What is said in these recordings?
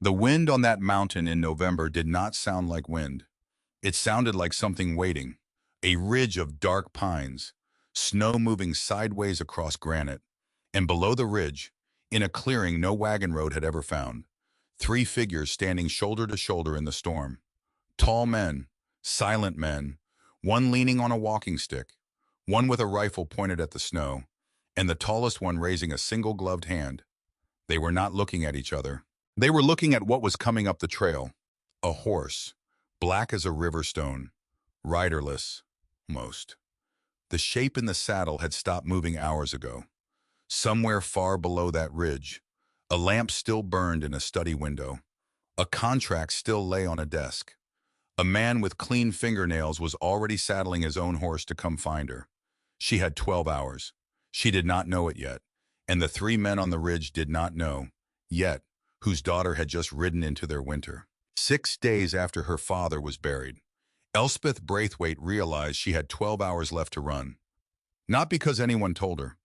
The wind on that mountain in November did not sound like wind. It sounded like something waiting, a ridge of dark pines, snow moving sideways across granite, and below the ridge, in a clearing no wagon road had ever found, three figures standing shoulder to shoulder in the storm. Tall men, silent men, one leaning on a walking stick, one with a rifle pointed at the snow, and the tallest one raising a single gloved hand. They were not looking at each other. They were looking at what was coming up the trail. A horse, black as a river stone, riderless, most. The shape in the saddle had stopped moving hours ago. Somewhere far below that ridge, a lamp still burned in a study window. A contract still lay on a desk. A man with clean fingernails was already saddling his own horse to come find her. She had 12 hours. She did not know it yet, and the three men on the ridge did not know, yet, whose daughter had just ridden into their winter. 6 days after her father was buried, Elspeth Braithwaite realized she had 12 hours left to run. Not because anyone told her,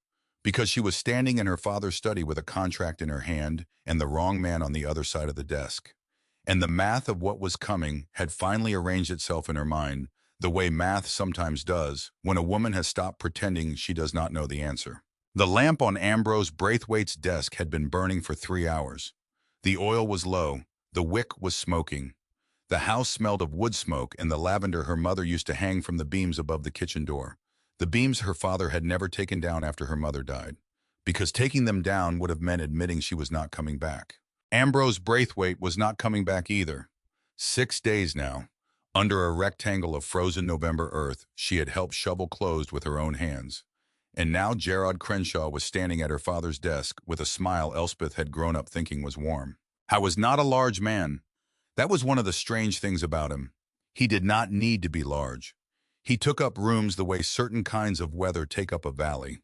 because she was standing in her father's study with a contract in her hand and the wrong man on the other side of the desk. And the math of what was coming had finally arranged itself in her mind, the way math sometimes does when a woman has stopped pretending she does not know the answer. The lamp on Ambrose Braithwaite's desk had been burning for 3 hours. The oil was low, the wick was smoking. The house smelled of wood smoke and the lavender her mother used to hang from the beams above the kitchen door. The beams her father had never taken down after her mother died, because taking them down would have meant admitting she was not coming back. Ambrose Braithwaite was not coming back either. 6 days now, under a rectangle of frozen November earth, she had helped shovel closed with her own hands. And now Gerard Crenshaw was standing at her father's desk with a smile Elspeth had grown up thinking was warm. Howe was not a large man. That was one of the strange things about him. He did not need to be large. He took up rooms the way certain kinds of weather take up a valley.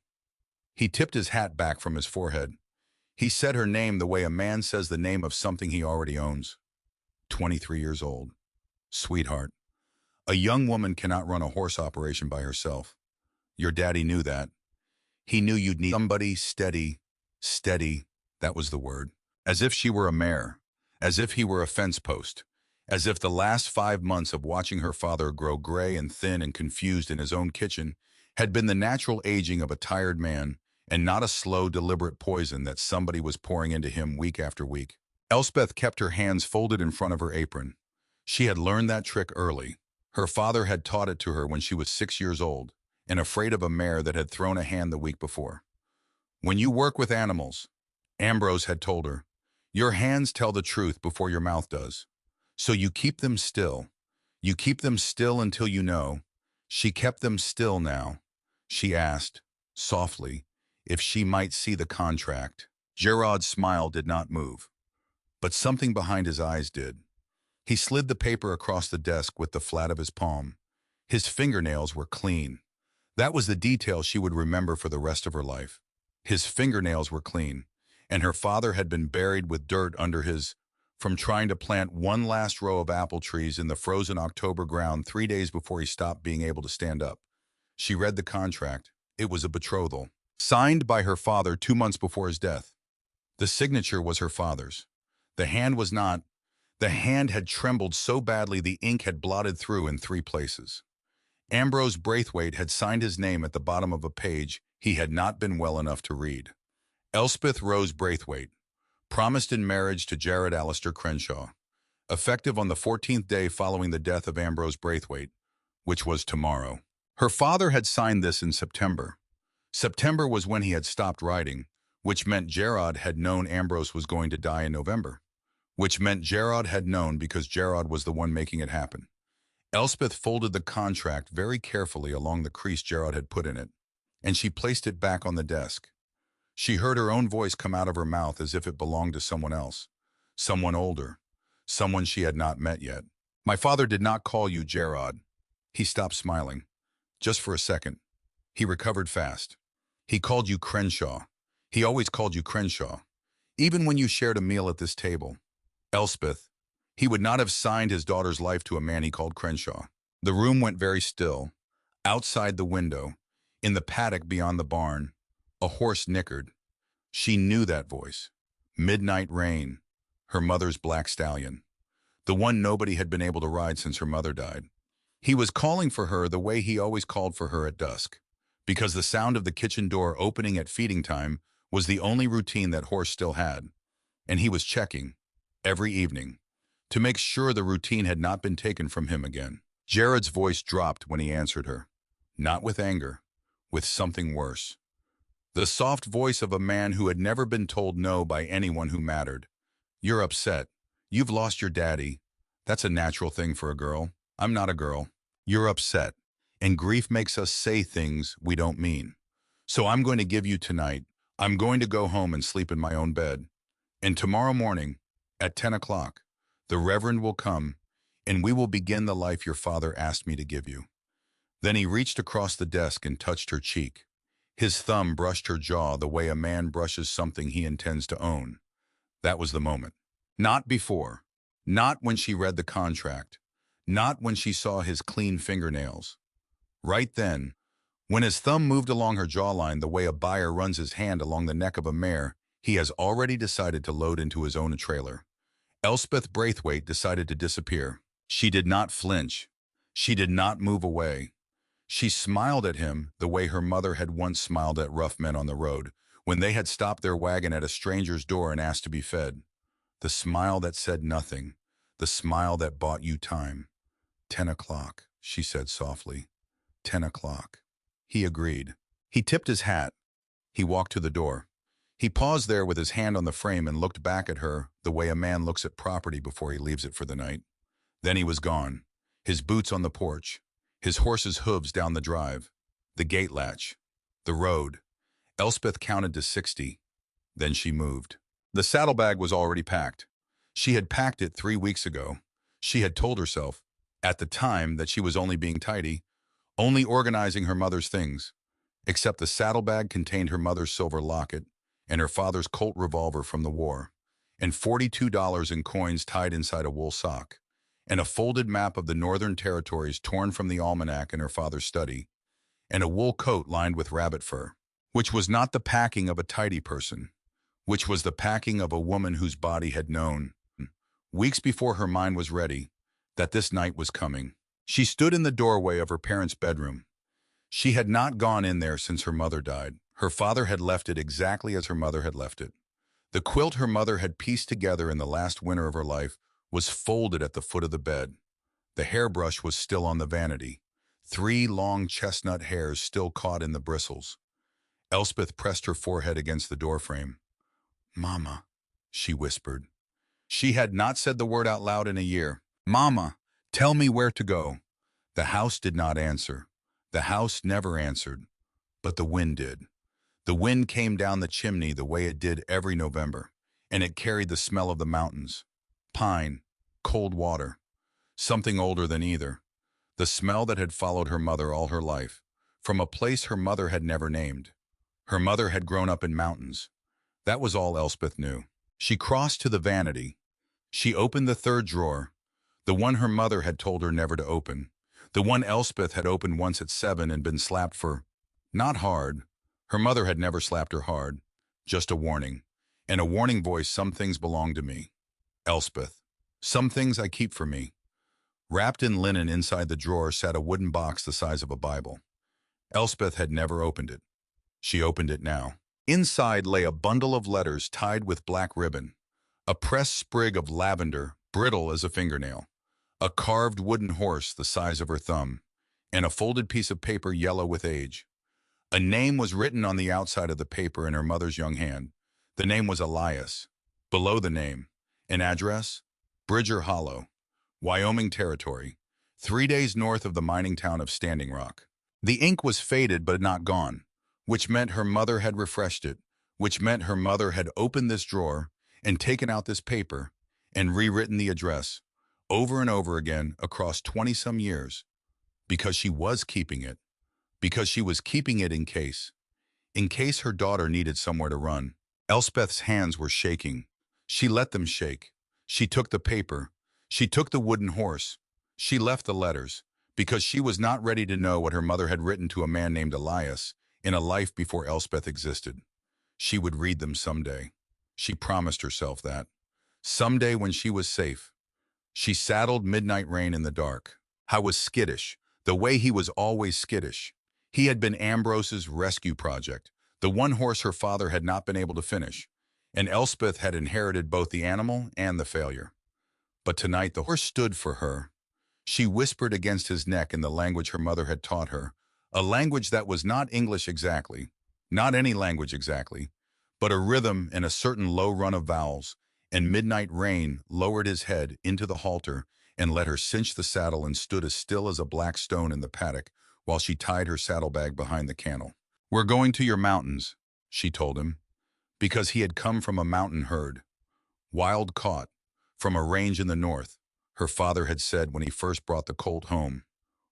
He tipped his hat back from his forehead. He said her name the way a man says the name of something he already owns. 23 years old. Sweetheart. A young woman cannot run a horse operation by herself. Your daddy knew that. He knew you'd need somebody steady, that was the word. As if she were a mare, as if he were a fence post, as if the last 5 months of watching her father grow gray and thin and confused in his own kitchen had been the natural aging of a tired man and not a slow, deliberate poison that somebody was pouring into him week after week. Elspeth kept her hands folded in front of her apron. She had learned that trick early. Her father had taught it to her when she was 6 years old and afraid of a mare that had thrown a hand the week before. When you work with animals, Ambrose had told her, your hands tell the truth before your mouth does. So you keep them still. You keep them still until you know. She kept them still now. She asked, softly, if she might see the contract. Gerard's smile did not move, but something behind his eyes did. He slid the paper across the desk with the flat of his palm. His fingernails were clean. That was the detail she would remember for the rest of her life. His fingernails were clean, and her father had been buried with dirt under his, from trying to plant one last row of apple trees in the frozen October ground 3 days before he stopped being able to stand up. She read the contract. It was a betrothal, signed by her father 2 months before his death. The signature was her father's. The hand was not. The hand had trembled so badly the ink had blotted through in 3 places. Ambrose Braithwaite had signed his name at the bottom of a page he had not been well enough to read. Elspeth Rose Braithwaite, promised in marriage to Jared Alistair Crenshaw, effective on the 14th day following the death of Ambrose Braithwaite, which was tomorrow. Her father had signed this in September. September was when he had stopped writing, which meant Gerard had known Ambrose was going to die in November, which meant Gerard had known because Gerard was the one making it happen. Elspeth folded the contract very carefully along the crease Gerard had put in it, and she placed it back on the desk. She heard her own voice come out of her mouth as if it belonged to someone else, someone older, someone she had not met yet. My father did not call you Gerard. He stopped smiling. Just for a second. He recovered fast. He called you Crenshaw. He always called you Crenshaw, even when you shared a meal at this table. Elspeth, he would not have signed his daughter's life to a man he called Crenshaw. The room went very still. Outside the window, in the paddock beyond the barn, a horse nickered. She knew that voice. Midnight rain. her mother's black stallion, the one nobody had been able to ride since her mother died. He was calling for her the way he always called for her at dusk, because the sound of the kitchen door opening at feeding time was the only routine that horse still had, and he was checking, every evening, to make sure the routine had not been taken from him again. Jared's voice dropped when he answered her, not with anger, with something worse. The soft voice of a man who had never been told no by anyone who mattered. You're upset. You've lost your daddy. That's a natural thing for a girl. I'm not a girl. You're upset, and grief makes us say things we don't mean. So I'm going to give you tonight. I'm going to go home and sleep in my own bed. And tomorrow morning, at 10 o'clock, the Reverend will come, and we will begin the life your father asked me to give you. Then he reached across the desk and touched her cheek. His thumb brushed her jaw the way a man brushes something he intends to own. That was the moment. Not before. Not when she read the contract. Not when she saw his clean fingernails. Right then, when his thumb moved along her jawline the way a buyer runs his hand along the neck of a mare he has already decided to load into his own trailer, Elspeth Braithwaite decided to disappear. She did not flinch. She did not move away. She smiled at him the way her mother had once smiled at rough men on the road when they had stopped their wagon at a stranger's door and asked to be fed. The smile that said nothing. The smile that bought you time. 10 o'clock, she said softly. 10 o'clock. He agreed. He tipped his hat. He walked to the door. He paused there with his hand on the frame and looked back at her the way a man looks at property before he leaves it for the night. Then he was gone. His boots on the porch. His horse's hooves down the drive. The gate latch. The road. Elspeth counted to 60. Then she moved. The saddlebag was already packed. She had packed it 3 weeks ago. She had told herself, at the time, that she was only being tidy, only organizing her mother's things, except the saddlebag contained her mother's silver locket and her father's Colt revolver from the war, and $42 in coins tied inside a wool sock, and a folded map of the Northern Territories torn from the almanac in her father's study, and a wool coat lined with rabbit fur, which was not the packing of a tidy person, which was the packing of a woman whose body had known, weeks before her mind was ready, that this night was coming. She stood in the doorway of her parents' bedroom. She had not gone in there since her mother died. Her father had left it exactly as her mother had left it. The quilt her mother had pieced together in the last winter of her life was folded at the foot of the bed. The hairbrush was still on the vanity. 3 long chestnut hairs still caught in the bristles. Elspeth pressed her forehead against the doorframe. "Mama," she whispered. She had not said the word out loud in a year. "Mama, tell me where to go." The house did not answer. The house never answered. But the wind did. The wind came down the chimney the way it did every November, and it carried the smell of the mountains. Pine, cold water, something older than either. The smell that had followed her mother all her life, from a place her mother had never named. Her mother had grown up in mountains. That was all Elspeth knew. She crossed to the vanity. She opened the 3rd drawer, the one her mother had told her never to open, the one Elspeth had opened once at 7 and been slapped for. Not hard. Her mother had never slapped her hard. Just a warning. And a warning voice, some things belong to me. Elspeth. Some things I keep for me. Wrapped in linen inside the drawer sat a wooden box the size of a Bible. Elspeth had never opened it. She opened it now. Inside lay a bundle of letters tied with black ribbon, a pressed sprig of lavender, brittle as a fingernail, a carved wooden horse the size of her thumb, and a folded piece of paper yellow with age. A name was written on the outside of the paper in her mother's young hand. The name was Elias. Below the name, an address, Bridger Hollow, Wyoming Territory, 3 days north of the mining town of Standing Rock. The ink was faded but not gone, which meant her mother had refreshed it, which meant her mother had opened this drawer and taken out this paper and rewritten the address over and over again across 20-some years, because she was keeping it, because she was keeping it in case her daughter needed somewhere to run. Elspeth's hands were shaking. She let them shake. She took the paper. She took the wooden horse. She left the letters, because she was not ready to know what her mother had written to a man named Elias in a life before Elspeth existed. She would read them someday. She promised herself that. Someday when she was safe, she saddled Midnight Rain in the dark. How was skittish, the way he was always skittish. He had been Ambrose's rescue project, the one horse her father had not been able to finish, and Elspeth had inherited both the animal and the failure. But tonight the horse stood for her. She whispered against his neck in the language her mother had taught her, a language that was not English exactly, not any language exactly, but a rhythm and a certain low run of vowels, and Midnight Rain lowered his head into the halter and let her cinch the saddle and stood as still as a black stone in the paddock while she tied her saddlebag behind the cantle. "We're going to your mountains," she told him, because he had come from a mountain herd, wild caught, from a range in the north, her father had said when he first brought the colt home.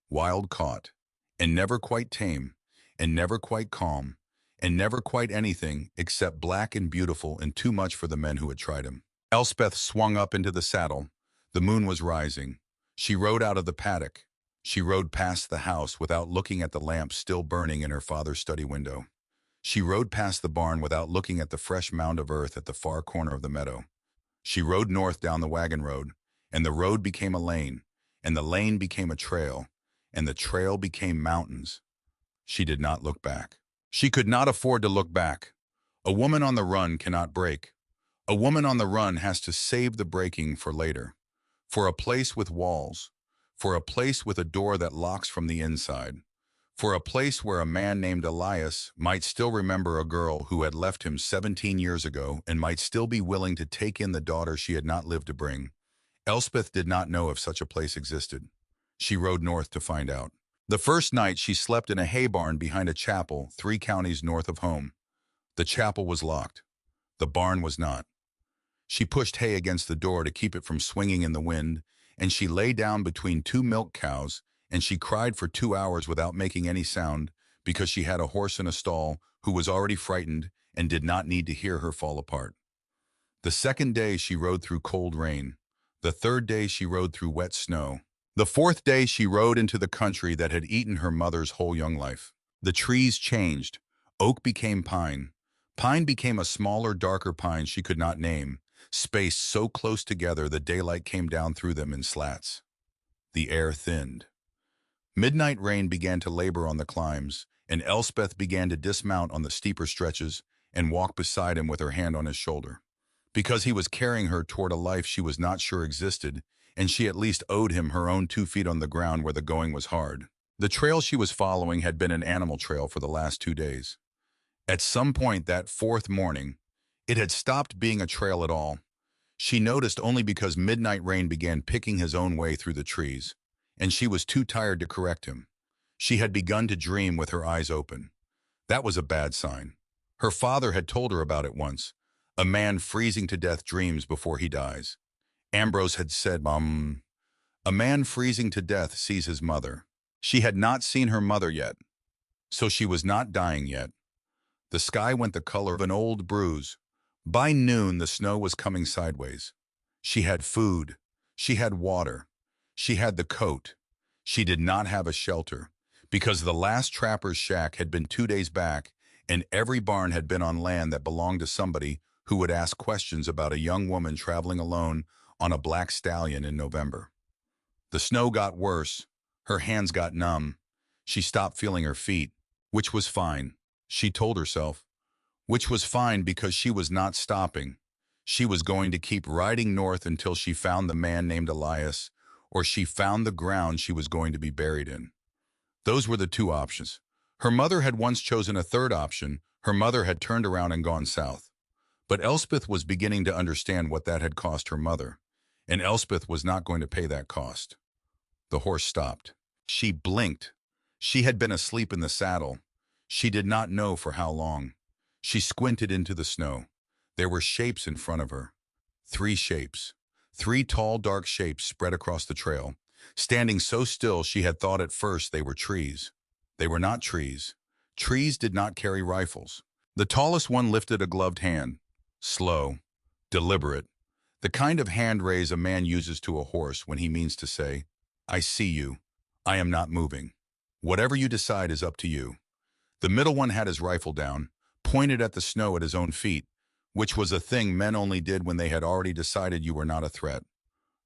Wild caught, and never quite tame, and never quite calm, and never quite anything except black and beautiful and too much for the men who had tried him. Elspeth swung up into the saddle. The moon was rising. She rode out of the paddock. She rode past the house without looking at the lamp still burning in her father's study window. She rode past the barn without looking at the fresh mound of earth at the far corner of the meadow. She rode north down the wagon road, and the road became a lane, and the lane became a trail, and the trail became mountains. She did not look back. She could not afford to look back. A woman on the run cannot break. A woman on the run has to save the breaking for later, for a place with walls, for a place with a door that locks from the inside, for a place where a man named Elias might still remember a girl who had left him 17 years ago and might still be willing to take in the daughter she had not lived to bring. Elspeth did not know if such a place existed. She rode north to find out. The first night she slept in a hay barn behind a chapel 3 counties north of home. The chapel was locked. The barn was not. She pushed hay against the door to keep it from swinging in the wind, and she lay down between 2 milk cows, and she cried for 2 hours without making any sound because she had a horse in a stall who was already frightened and did not need to hear her fall apart. The second day she rode through cold rain. The third day she rode through wet snow. The fourth day she rode into the country that had eaten her mother's whole young life. The trees changed. Oak became pine. Pine became a smaller, darker pine she could not name, spaced so close together the daylight came down through them in slats. The air thinned. Midnight Rain began to labor on the climbs, and Elspeth began to dismount on the steeper stretches and walk beside him with her hand on his shoulder. Because he was carrying her toward a life she was not sure existed, and she at least owed him her own 2 feet on the ground where the going was hard. The trail she was following had been an animal trail for the last 2 days. At some point that fourth morning, it had stopped being a trail at all. She noticed only because Midnight Rain began picking his own way through the trees, and she was too tired to correct him. She had begun to dream with her eyes open. That was a bad sign. Her father had told her about it once. A man freezing to death dreams before he dies. Ambrose had said, a man freezing to death sees his mother. She had not seen her mother yet, so she was not dying yet. The sky went the color of an old bruise. By noon, the snow was coming sideways. She had food. She had water. She had the coat. She did not have a shelter, because the last trapper's shack had been 2 days back, and every barn had been on land that belonged to somebody who would ask questions about a young woman traveling alone on a black stallion in November. The snow got worse. Her hands got numb. She stopped feeling her feet, which was fine, she told herself, which was fine because she was not stopping. She was going to keep riding north until she found the man named Elias, or she found the ground she was going to be buried in. Those were the 2 options. Her mother had once chosen a third option. Her mother had turned around and gone south. But Elspeth was beginning to understand what that had cost her mother, and Elspeth was not going to pay that cost. The horse stopped. She blinked. She had been asleep in the saddle. She did not know for how long. She squinted into the snow. There were shapes in front of her. 3 shapes. 3 tall, dark shapes spread across the trail, standing so still she had thought at first they were trees. They were not trees. Trees did not carry rifles. The tallest one lifted a gloved hand. Slow, deliberate, the kind of hand raise a man uses to a horse when he means to say, I see you. I am not moving. Whatever you decide is up to you. The middle one had his rifle down, pointed at the snow at his own feet, which was a thing men only did when they had already decided you were not a threat.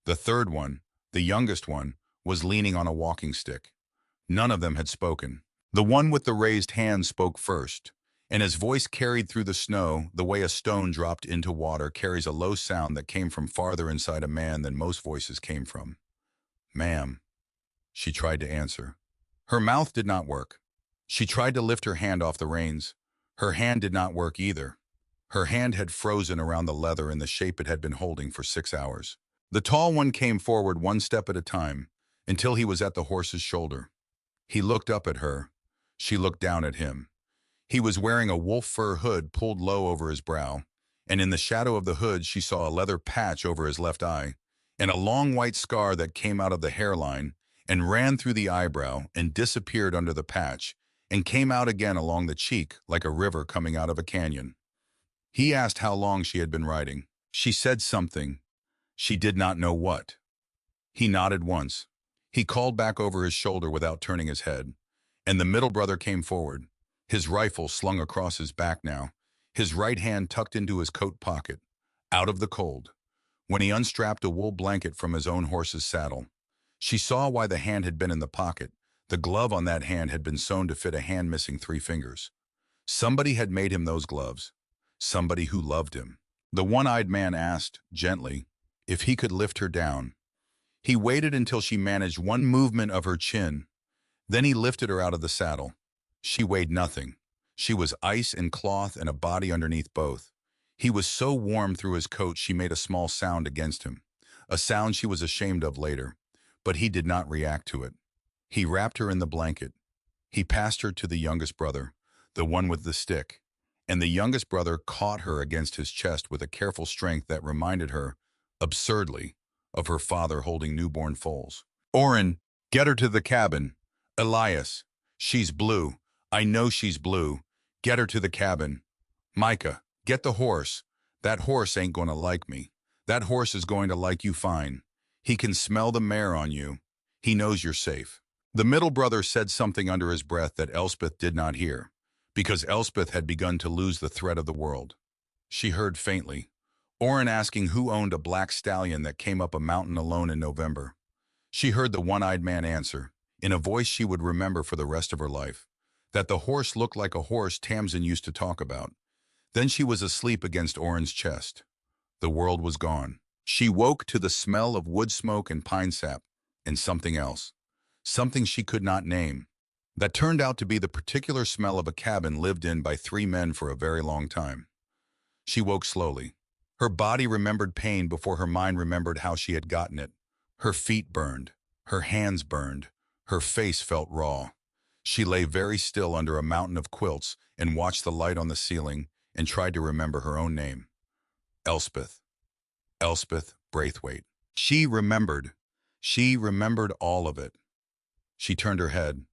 The third one, the youngest one, was leaning on a walking stick. None of them had spoken. The one with the raised hand spoke first, and his voice carried through the snow the way a stone dropped into water carries a low sound that came from farther inside a man than most voices came from. "Ma'am," she tried to answer. Her mouth did not work. She tried to lift her hand off the reins. Her hand did not work either. Her hand had frozen around the leather in the shape it had been holding for 6 hours. The tall one came forward one step at a time, until he was at the horse's shoulder. He looked up at her. She looked down at him. He was wearing a wolf fur hood pulled low over his brow, and in the shadow of the hood she saw a leather patch over his left eye, and a long white scar that came out of the hairline and ran through the eyebrow and disappeared under the patch and came out again along the cheek like a river coming out of a canyon. He asked how long she had been riding. She said something. She did not know what. He nodded once. He called back over his shoulder without turning his head, and the middle brother came forward, his rifle slung across his back now, his right hand tucked into his coat pocket, out of the cold. When he unstrapped a wool blanket from his own horse's saddle, she saw why the hand had been in the pocket. The glove on that hand had been sewn to fit a hand missing 3 fingers. Somebody had made him those gloves. Somebody who loved him. The one-eyed man asked, gently, if he could lift her down. He waited until she managed one movement of her chin. Then he lifted her out of the saddle. She weighed nothing. She was ice and cloth and a body underneath both. He was so warm through his coat she made a small sound against him, a sound she was ashamed of later, but he did not react to it. He wrapped her in the blanket. He passed her to the youngest brother, the one with the stick, and the youngest brother caught her against his chest with a careful strength that reminded her, absurdly, of her father holding newborn foals. "Oren, get her to the cabin. Elias, she's blue. I know she's blue. Get her to the cabin. Micah, get the horse. That horse ain't gonna like me. That horse is going to like you fine. He can smell the mare on you. He knows you're safe." The middle brother said something under his breath that Elspeth did not hear, because Elspeth had begun to lose the thread of the world. She heard faintly, Oren asking who owned a black stallion that came up a mountain alone in November. She heard the one-eyed man answer, in a voice she would remember for the rest of her life, that the horse looked like a horse Tamsin used to talk about. Then she was asleep against Oren's chest. The world was gone. She woke to the smell of wood smoke and pine sap, and something else, something she could not name, that turned out to be the particular smell of a cabin lived in by 3 men for a very long time. She woke slowly. Her body remembered pain before her mind remembered how she had gotten it. Her feet burned. Her hands burned. Her face felt raw. She lay very still under a mountain of quilts and watched the light on the ceiling and tried to remember her own name. Elspeth. Elspeth Braithwaite. She remembered. She remembered all of it. She turned her head.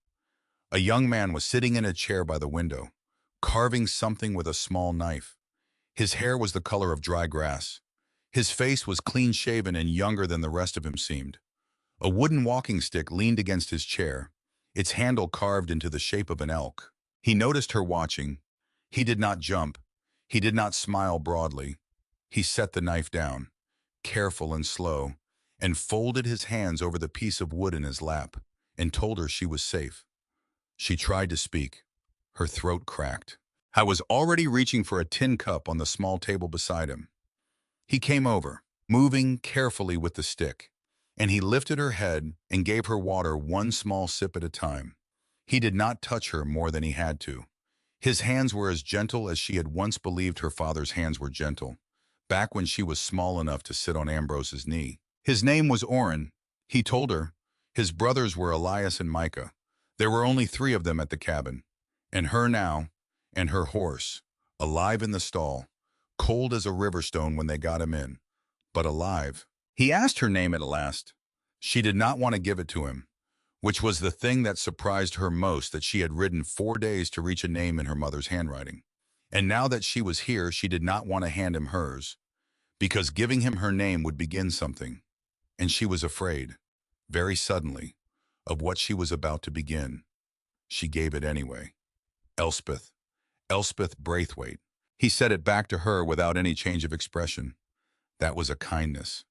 A young man was sitting in a chair by the window, carving something with a small knife. His hair was the color of dry grass. His face was clean-shaven and younger than the rest of him seemed. A wooden walking stick leaned against his chair, its handle carved into the shape of an elk. He noticed her watching. He did not jump. He did not smile broadly. He set the knife down, careful and slow, and folded his hands over the piece of wood in his lap, and told her she was safe. She tried to speak. Her throat cracked. I was already reaching for a tin cup on the small table beside him. He came over, moving carefully with the stick, and he lifted her head and gave her water one small sip at a time. He did not touch her more than he had to. His hands were as gentle as she had once believed her father's hands were gentle, back when she was small enough to sit on Ambrose's knee. His name was Oren, he told her. His brothers were Elias and Micah. There were only 3 of them at the cabin, and her now, and her horse, alive in the stall, cold as a river stone when they got him in, but alive. He asked her name at last. She did not want to give it to him, which was the thing that surprised her most, that she had ridden 4 days to reach a name in her mother's handwriting. And now that she was here, she did not want to hand him hers, because giving him her name would begin something. And she was afraid, very suddenly, of what she was about to begin. She gave it anyway. Elspeth. Elspeth Braithwaite. He said it back to her without any change of expression. That was a kindness.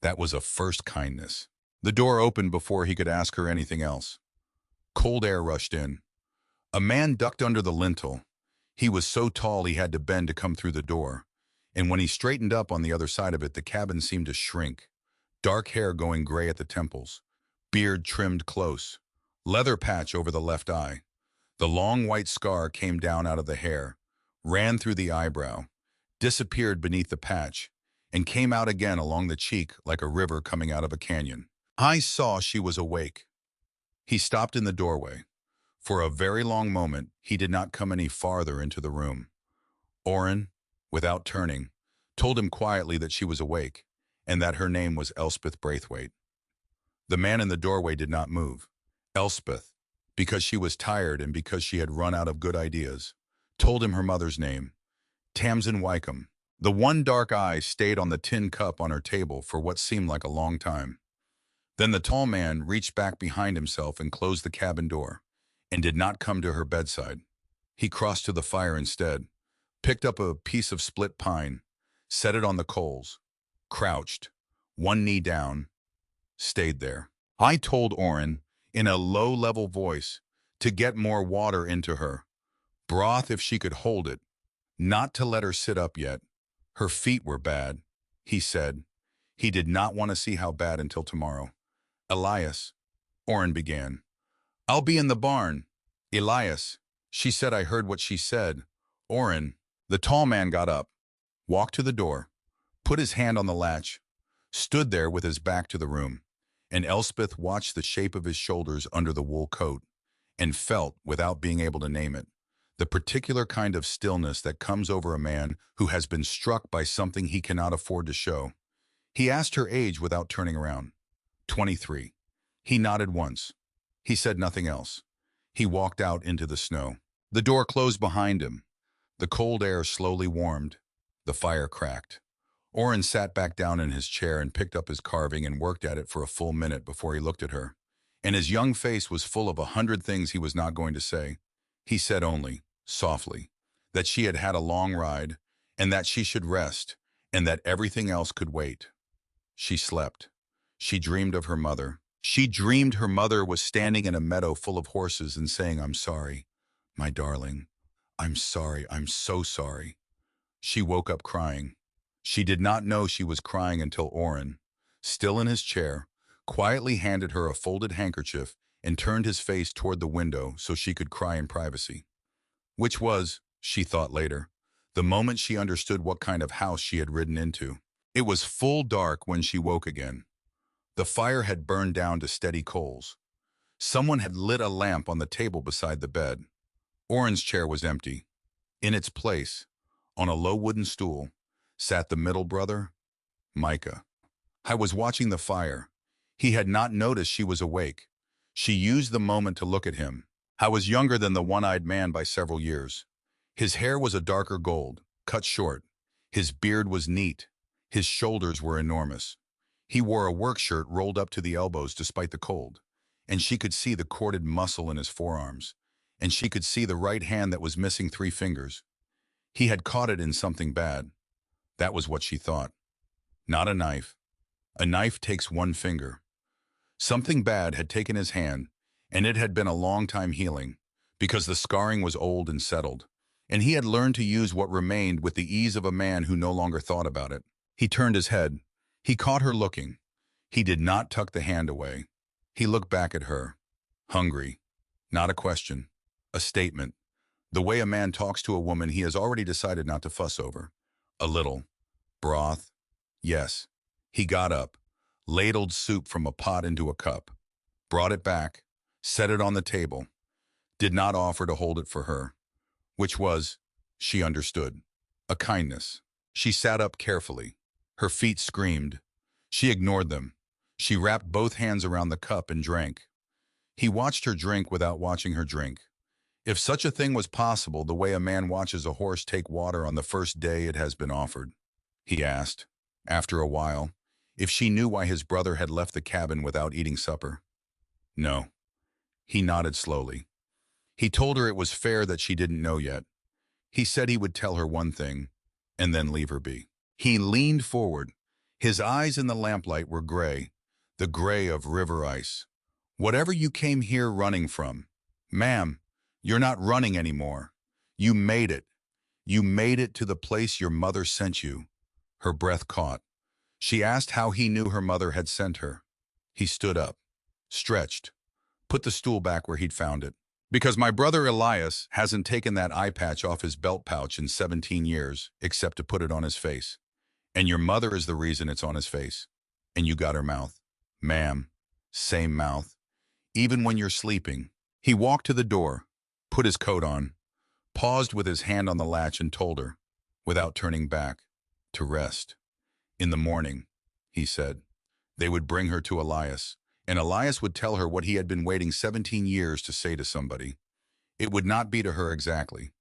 That was a first kindness. The door opened before he could ask her anything else. Cold air rushed in. A man ducked under the lintel. He was so tall he had to bend to come through the door, and when he straightened up on the other side of it, the cabin seemed to shrink. Dark hair going gray at the temples, beard trimmed close, leather patch over the left eye. The long white scar came down out of the hair, ran through the eyebrow, disappeared beneath the patch, and came out again along the cheek like a river coming out of a canyon. I saw she was awake. He stopped in the doorway. For a very long moment, he did not come any farther into the room. Orrin, without turning, told him quietly that she was awake, and that her name was Elspeth Braithwaite. The man in the doorway did not move. Elspeth, because she was tired and because she had run out of good ideas, told him her mother's name, Tamsin Wycombe. The one dark eye stayed on the tin cup on her table for what seemed like a long time. Then the tall man reached back behind himself and closed the cabin door, and did not come to her bedside. He crossed to the fire instead, picked up a piece of split pine, set it on the coals, crouched, one knee down, stayed there. I told Orrin, in a low-level voice, to get more water into her, broth if she could hold it, not to let her sit up yet. Her feet were bad, he said. He did not want to see how bad until tomorrow. Elias, Orrin began. I'll be in the barn. Elias, she said. I heard what she said. Orrin, the tall man got up, walked to the door, put his hand on the latch, stood there with his back to the room, and Elspeth watched the shape of his shoulders under the wool coat, and felt, without being able to name it, the particular kind of stillness that comes over a man who has been struck by something he cannot afford to show. He asked her age without turning around. 23. He nodded once. He said nothing else. He walked out into the snow. The door closed behind him. The cold air slowly warmed. The fire cracked. Orrin sat back down in his chair and picked up his carving and worked at it for a full minute before he looked at her. And his young face was full of 100 things he was not going to say. He said only, softly, that she had had a long ride, and that she should rest, and that everything else could wait. She slept. She dreamed of her mother. She dreamed her mother was standing in a meadow full of horses and saying, I'm sorry, my darling. I'm sorry, I'm so sorry. She woke up crying. She did not know she was crying until Orrin, still in his chair, quietly handed her a folded handkerchief and turned his face toward the window so she could cry in privacy. Which was, she thought later, the moment she understood what kind of house she had ridden into. It was full dark when she woke again. The fire had burned down to steady coals. Someone had lit a lamp on the table beside the bed. Orrin's chair was empty. In its place, on a low wooden stool, sat the middle brother, Micah. I was watching the fire. He had not noticed she was awake. She used the moment to look at him. I was younger than the one-eyed man by several years. His hair was a darker gold, cut short. His beard was neat. His shoulders were enormous. He wore a work shirt rolled up to the elbows despite the cold, and she could see the corded muscle in his forearms, and she could see the right hand that was missing 3 fingers. He had caught it in something bad. That was what she thought. Not a knife. A knife takes 1 finger. Something bad had taken his hand, and it had been a long time healing, because the scarring was old and settled, and he had learned to use what remained with the ease of a man who no longer thought about it. He turned his head. He caught her looking. He did not tuck the hand away. He looked back at her. Hungry. Not a question. A statement. The way a man talks to a woman he has already decided not to fuss over. A little. Broth. Yes. He got up, ladled soup from a pot into a cup, brought it back, set it on the table, did not offer to hold it for her, which was, she understood, a kindness. She sat up carefully. Her feet screamed. She ignored them. She wrapped both hands around the cup and drank. He watched her drink without watching her drink. If such a thing was possible, the way a man watches a horse take water on the first day it has been offered. He asked, after a while, if she knew why his brother had left the cabin without eating supper. No. He nodded slowly. He told her it was fair that she didn't know yet. He said he would tell her one thing and then leave her be. He leaned forward. His eyes in the lamplight were gray, the gray of river ice. Whatever you came here running from, ma'am, you're not running anymore. You made it. You made it to the place your mother sent you. Her breath caught. She asked how he knew her mother had sent her. He stood up, stretched, put the stool back where he'd found it. Because my brother Elias hasn't taken that eye patch off his belt pouch in 17 years, except to put it on his face. And your mother is the reason it's on his face. And you got her mouth. Ma'am, same mouth. Even when you're sleeping. He walked to the door, put his coat on, paused with his hand on the latch and told her, without turning back, to rest. In the morning, he said, they would bring her to Elias, and Elias would tell her what he had been waiting 17 years to say to somebody. It would not be to her exactly,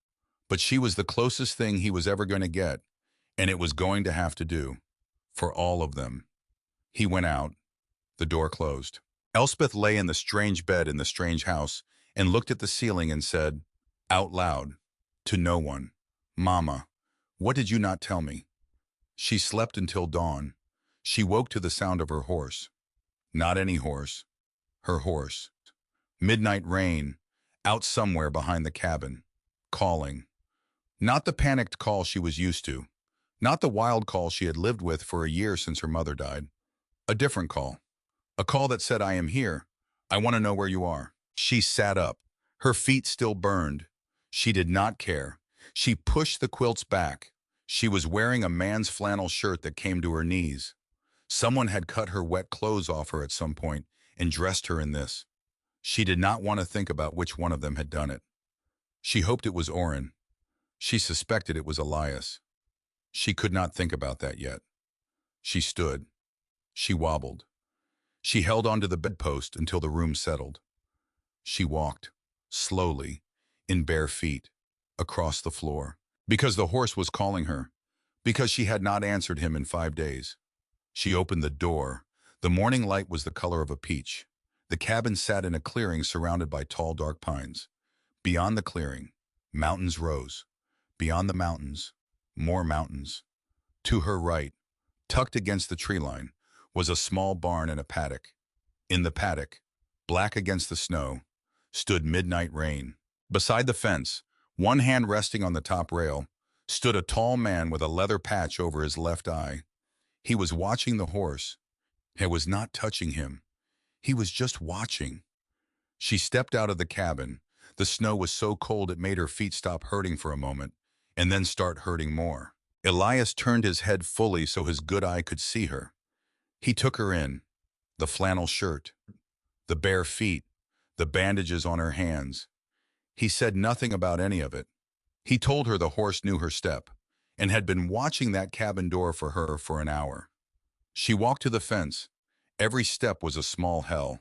but she was the closest thing he was ever going to get, and it was going to have to do, for all of them. He went out. The door closed. Elspeth lay in the strange bed in the strange house and looked at the ceiling and said, out loud, to no one, Mama, what did you not tell me? She slept until dawn. She woke to the sound of her horse. Not any horse. Her horse. Midnight rain, out somewhere behind the cabin, calling. Not the panicked call she was used to. Not the wild call she had lived with for a year since her mother died. A different call. A call that said, I am here. I want to know where you are. She sat up. Her feet still burned. She did not care. She pushed the quilts back. She was wearing a man's flannel shirt that came to her knees. Someone had cut her wet clothes off her at some point and dressed her in this. She did not want to think about which one of them had done it. She hoped it was Oren. She suspected it was Elias. She could not think about that yet. She stood. She wobbled. She held onto the bedpost until the room settled. She walked, slowly, in bare feet, across the floor. Because the horse was calling her. Because she had not answered him in 5 days. She opened the door. The morning light was the color of a peach. The cabin sat in a clearing surrounded by tall, dark pines. Beyond the clearing, mountains rose. Beyond the mountains, more mountains. To her right, tucked against the tree line, was a small barn and a paddock. In the paddock, black against the snow, stood Midnight Rain. Beside the fence, one hand resting on the top rail, stood a tall man with a leather patch over his left eye. He was watching the horse. It was not touching him. He was just watching. She stepped out of the cabin. The snow was so cold it made her feet stop hurting for a moment, and then start hurting more. Elias turned his head fully so his good eye could see her. He took her in, the flannel shirt, the bare feet, the bandages on her hands. He said nothing about any of it. He told her the horse knew her step and had been watching that cabin door for her for an hour. She walked to the fence. Every step was a small hell.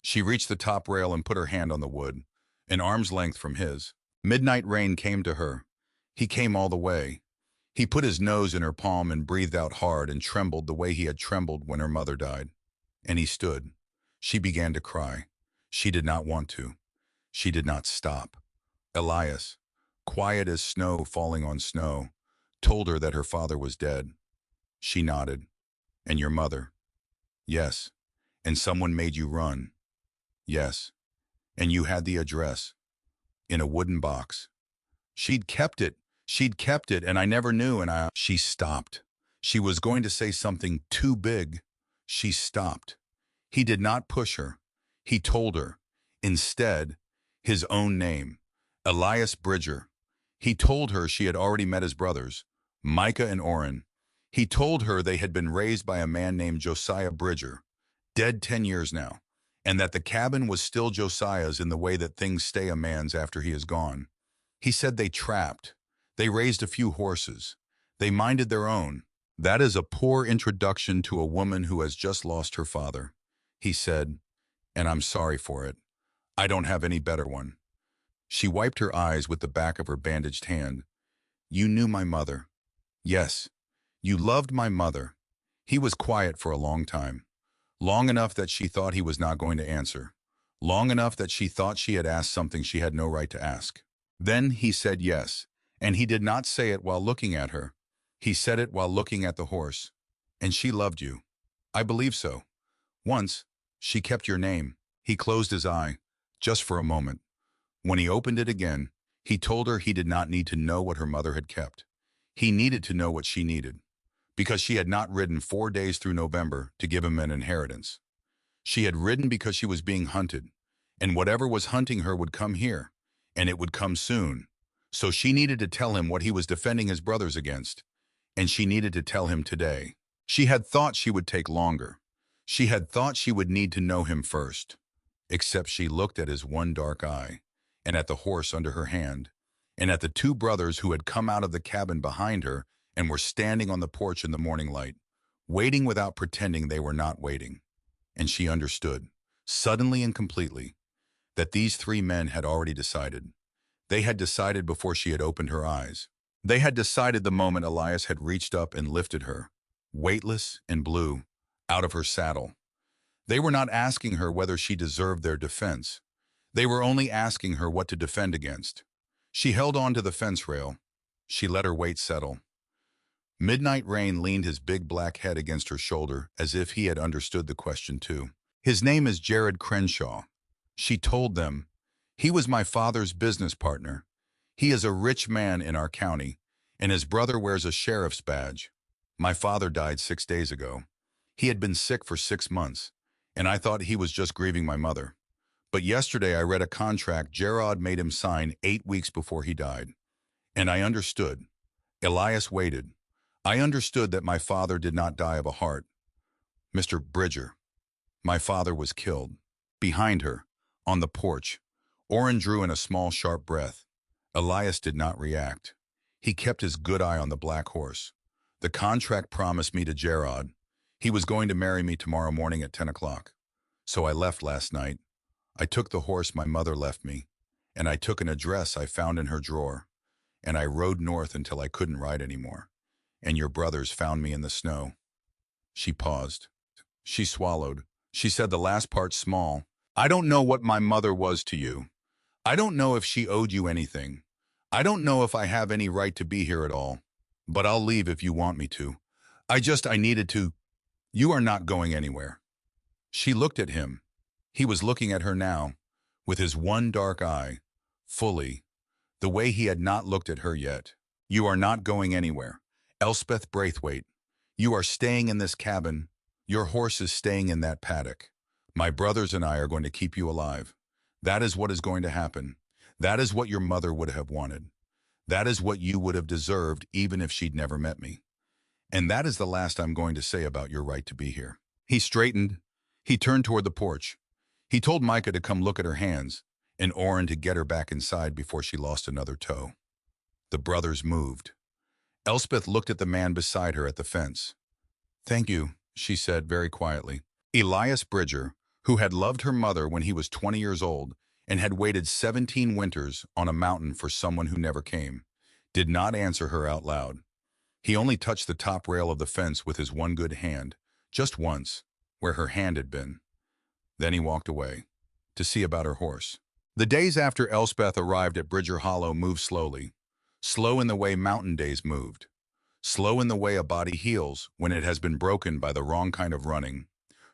She reached the top rail and put her hand on the wood, an arm's length from his. Midnight Rain came to her. He came all the way. He put his nose in her palm and breathed out hard and trembled the way he had trembled when her mother died. And he stood. She began to cry. She did not want to. She did not stop. Elias, quiet as snow falling on snow, told her that her father was dead. She nodded. And your mother? Yes. And someone made you run? Yes. And you had the address? In a wooden box. She'd kept it, and I never knew, and She stopped. She was going to say something too big. She stopped. He did not push her. He told her. Instead, his own name, Elias Bridger. He told her she had already met his brothers, Micah and Oren. He told her they had been raised by a man named Josiah Bridger, dead 10 years now, and that the cabin was still Josiah's in the way that things stay a man's after he is gone. He said they trapped. They raised a few horses. They minded their own. That is a poor introduction to a woman who has just lost her father, he said, and I'm sorry for it. I don't have any better one. She wiped her eyes with the back of her bandaged hand. You knew my mother. Yes, you loved my mother. He was quiet for a long time. Long enough that she thought he was not going to answer. Long enough that she thought she had asked something she had no right to ask. Then he said yes, And he did not say it while looking at her. He said it while looking at the horse. And she loved you. I believe so. Once, she kept your name. He closed his eye, just for a moment. When he opened it again, he told her he did not need to know what her mother had kept. He needed to know what she needed, because she had not ridden 4 days through November to give him an inheritance. She had ridden because she was being hunted, and whatever was hunting her would come here, and it would come soon. So she needed to tell him what he was defending his brothers against, and she needed to tell him today. She had thought she would take longer. She had thought she would need to know him first. Except she looked at his one dark eye, and at the horse under her hand, and at the two brothers who had come out of the cabin behind her and were standing on the porch in the morning light, waiting without pretending they were not waiting. And she understood, suddenly and completely, that these 3 men had already decided. They had decided before she had opened her eyes. They had decided the moment Elias had reached up and lifted her, weightless and blue, out of her saddle. They were not asking her whether she deserved their defense. They were only asking her what to defend against. She held on to the fence rail. She let her weight settle. Midnight Rain leaned his big black head against her shoulder as if he had understood the question too. His name is Jared Crenshaw. She told them, he was my father's business partner. He is a rich man in our county, and his brother wears a sheriff's badge. My father died 6 days ago. He had been sick for 6 months, and I thought he was just grieving my mother. But yesterday I read a contract Gerard made him sign 8 weeks before he died. And I understood. Elias waited. I understood that my father did not die of a heart. Mr. Bridger, my father was killed. Behind her, on the porch, Orrin drew in a small, sharp breath. Elias did not react. He kept his good eye on the black horse. The contract promised me to Gerard. He was going to marry me tomorrow morning at 10 o'clock. So I left last night. I took the horse my mother left me, and I took an address I found in her drawer, and I rode north until I couldn't ride anymore, and your brothers found me in the snow. She paused. She swallowed. She said the last part small. I don't know what my mother was to you. I don't know if she owed you anything. I don't know if I have any right to be here at all, but I'll leave if you want me to. I needed to. You are not going anywhere. She looked at him. He was looking at her now, with his one dark eye, fully, the way he had not looked at her yet. You are not going anywhere. Elspeth Braithwaite, you are staying in this cabin. Your horse is staying in that paddock. My brothers and I are going to keep you alive. That is what is going to happen. That is what your mother would have wanted. That is what you would have deserved even if she'd never met me. And that is the last I'm going to say about your right to be here. He straightened. He turned toward the porch. He told Micah to come look at her hands, and Orrin to get her back inside before she lost another toe. The brothers moved. Elspeth looked at the man beside her at the fence. Thank you, she said very quietly. Elias Bridger, who had loved her mother when he was 20 years old and had waited 17 winters on a mountain for someone who never came, did not answer her out loud. He only touched the top rail of the fence with his one good hand, just once, where her hand had been. Then he walked away, to see about her horse. The days after Elspeth arrived at Bridger Hollow moved slowly, slow in the way mountain days moved, slow in the way a body heals when it has been broken by the wrong kind of running.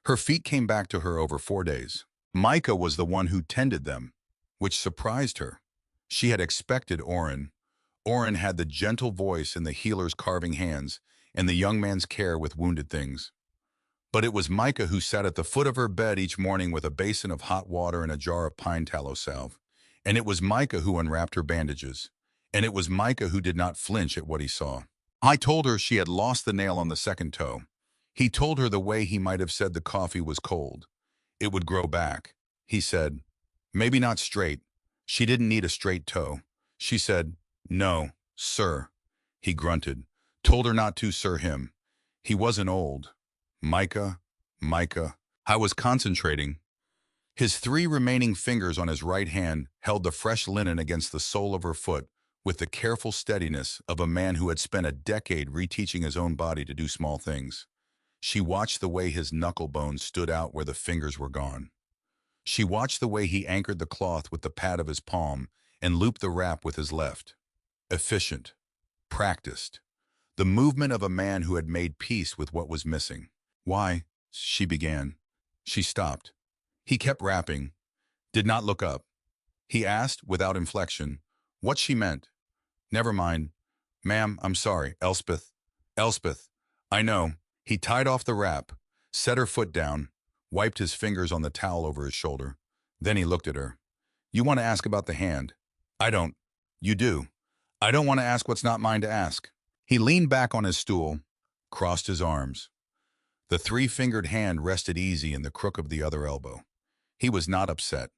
Her feet came back to her over 4 days. Micah was the one who tended them, which surprised her. She had expected Orrin. Orrin had the gentle voice and the healer's carving hands and the young man's care with wounded things. But it was Micah who sat at the foot of her bed each morning with a basin of hot water and a jar of pine tallow salve. And it was Micah who unwrapped her bandages. And it was Micah who did not flinch at what he saw. I told her she had lost the nail on the second toe. He told her the way he might have said the coffee was cold. It would grow back. He said, maybe not straight. She didn't need a straight toe. She said, no, sir. He grunted. Told her not to, sir, him. He wasn't old. Micah. I was concentrating. His 3 remaining fingers on his right hand held the fresh linen against the sole of her foot with the careful steadiness of a man who had spent a decade reteaching his own body to do small things. She watched the way his knuckle bones stood out where the fingers were gone. She watched the way he anchored the cloth with the pad of his palm and looped the wrap with his left. efficient, practiced. The movement of a man who had made peace with what was missing. Why? She began. She stopped. He kept rapping, did not look up. He asked, without inflection, what she meant. Never mind. Ma'am, I'm sorry, Elspeth. Elspeth. I know. He tied off the wrap, set her foot down, wiped his fingers on the towel over his shoulder. Then he looked at her. You want to ask about the hand? I don't. You do. I don't want to ask what's not mine to ask. He leaned back on his stool, crossed his arms. The three-fingered hand rested easy in the crook of the other elbow. He was not upset.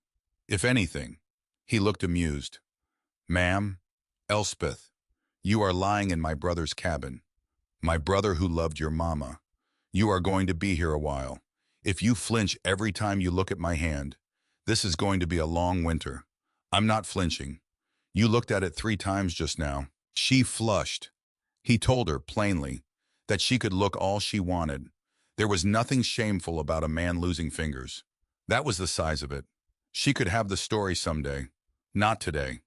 If anything, he looked amused. Ma'am, Elspeth, you are lying in my brother's cabin. My brother who loved your mama. You are going to be here a while. If you flinch every time you look at my hand, this is going to be a long winter. I'm not flinching. You looked at it 3 times just now. She flushed. He told her plainly that she could look all she wanted. There was nothing shameful about a man losing fingers. That was the size of it. She could have the story someday. Not today.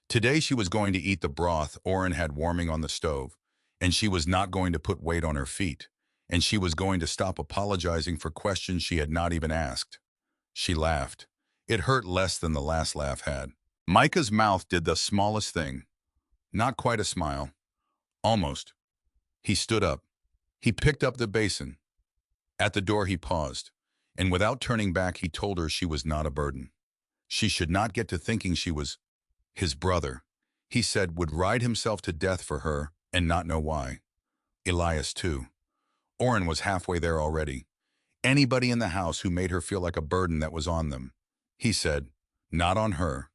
Today she was going to eat the broth Oren had warming on the stove, and she was not going to put weight on her feet, and she was going to stop apologizing for questions she had not even asked. She laughed. It hurt less than the last laugh had. Micah's mouth did the smallest thing. Not quite a smile. Almost. He stood up. He picked up the basin. At the door he paused, and without turning back he told her she was not a burden. She should not get to thinking she was his brother. He said would ride himself to death for her and not know why. Elias too. Oren was halfway there already. Anybody in the house who made her feel like a burden that was on them. He said, not on her.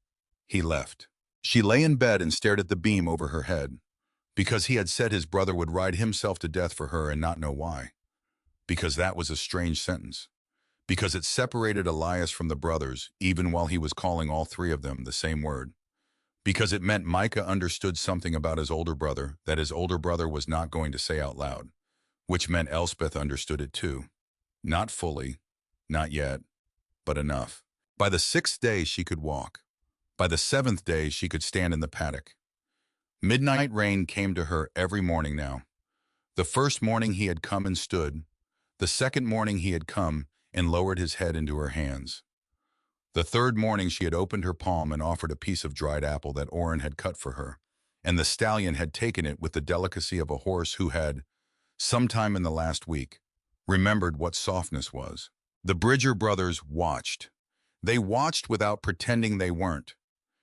He left. She lay in bed and stared at the beam over her head. Because he had said his brother would ride himself to death for her and not know why. Because that was a strange sentence. Because it separated Elias from the brothers, even while he was calling all 3 of them the same word. Because it meant Micah understood something about his older brother that his older brother was not going to say out loud. Which meant Elspeth understood it too. Not fully, not yet, but enough. By the 6th day she could walk. By the 7th day she could stand in the paddock. Midnight rain came to her every morning now. The first morning he had come and stood. The second morning he had come and lowered his head into her hands. The third morning she had opened her palm and offered a piece of dried apple that Oren had cut for her, and the stallion had taken it with the delicacy of a horse who had, sometime in the last week, remembered what softness was. The Bridger brothers watched. They watched without pretending they weren't.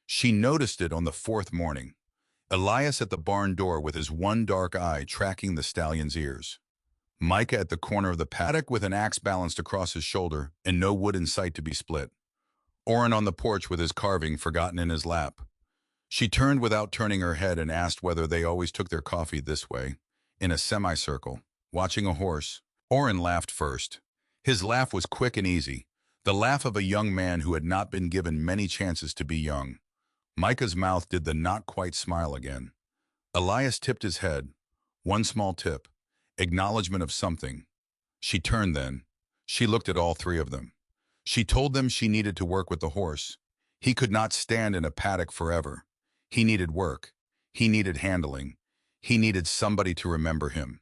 She noticed it on the 4th morning. Elias at the barn door with his one dark eye tracking the stallion's ears. Micah at the corner of the paddock with an axe balanced across his shoulder and no wood in sight to be split. Oren on the porch with his carving forgotten in his lap. She turned without turning her head and asked whether they always took their coffee this way, in a semicircle, watching a horse. Oren laughed first. His laugh was quick and easy, the laugh of a young man who had not been given many chances to be young. Micah's mouth did the not-quite smile again. Elias tipped his head. One small tip. Acknowledgement of something. She turned then. She looked at all 3 of them. She told them she needed to work with the horse. He could not stand in a paddock forever. He needed work. He needed handling. He needed somebody to remember him.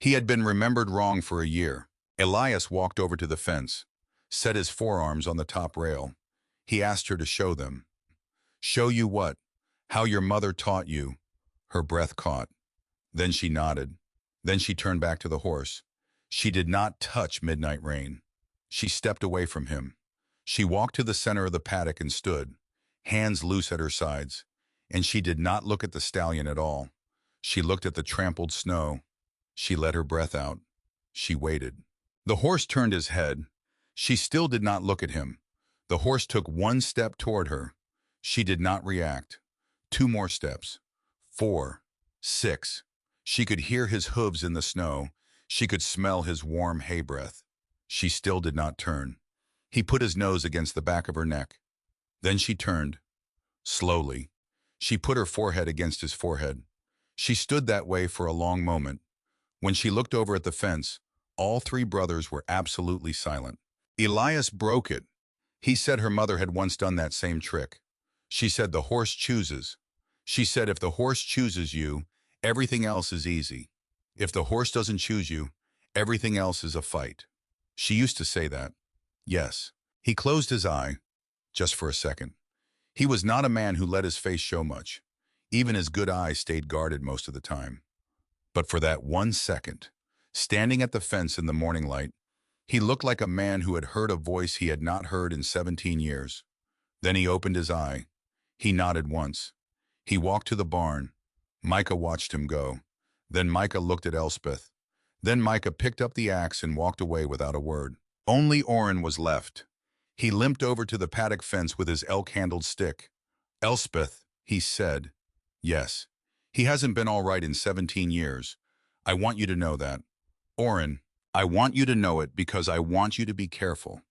He had been remembered wrong for a year. Elias walked over to the fence, set his forearms on the top rail. He asked her to show them. Show you what? How your mother taught you. Her breath caught. Then she nodded. Then she turned back to the horse. She did not touch Midnight Rain. She stepped away from him. She walked to the center of the paddock and stood, hands loose at her sides, and she did not look at the stallion at all. She looked at the trampled snow. She let her breath out. She waited. The horse turned his head. She still did not look at him. The horse took 1 step toward her. She did not react. 2 more steps. 4. 6. She could hear his hooves in the snow. She could smell his warm hay breath. She still did not turn. He put his nose against the back of her neck. Then she turned. Slowly. She put her forehead against his forehead. She stood that way for a long moment. When she looked over at the fence, all 3 brothers were absolutely silent. Elias broke it. He said her mother had once done that same trick. She said the horse chooses. She said, if the horse chooses you, everything else is easy. If the horse doesn't choose you, everything else is a fight. She used to say that. Yes. He closed his eye, just for a second. He was not a man who let his face show much. Even his good eyes stayed guarded most of the time. But for that 1 second, standing at the fence in the morning light, he looked like a man who had heard a voice he had not heard in 17 years. Then he opened his eye. He nodded once. He walked to the barn. Micah watched him go. Then Micah looked at Elspeth. Then Micah picked up the axe and walked away without a word. Only Orrin was left. He limped over to the paddock fence with his elk-handled stick. Elspeth, he said. Yes. He hasn't been all right in 17 years. I want you to know that. Orrin, I want you to know it because I want you to be careful.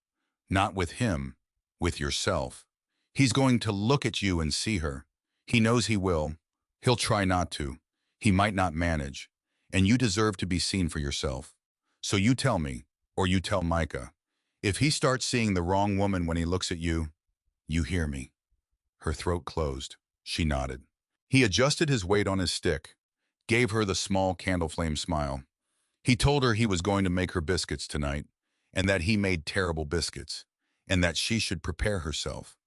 Not with him, with yourself. He's going to look at you and see her. He knows he will. He'll try not to. He might not manage. And you deserve to be seen for yourself. So you tell me, or you tell Micah, if he starts seeing the wrong woman when he looks at you, you hear me. Her throat closed. She nodded. He adjusted his weight on his stick, gave her the small candle flame smile. He told her he was going to make her biscuits tonight, and that he made terrible biscuits, and that she should prepare herself.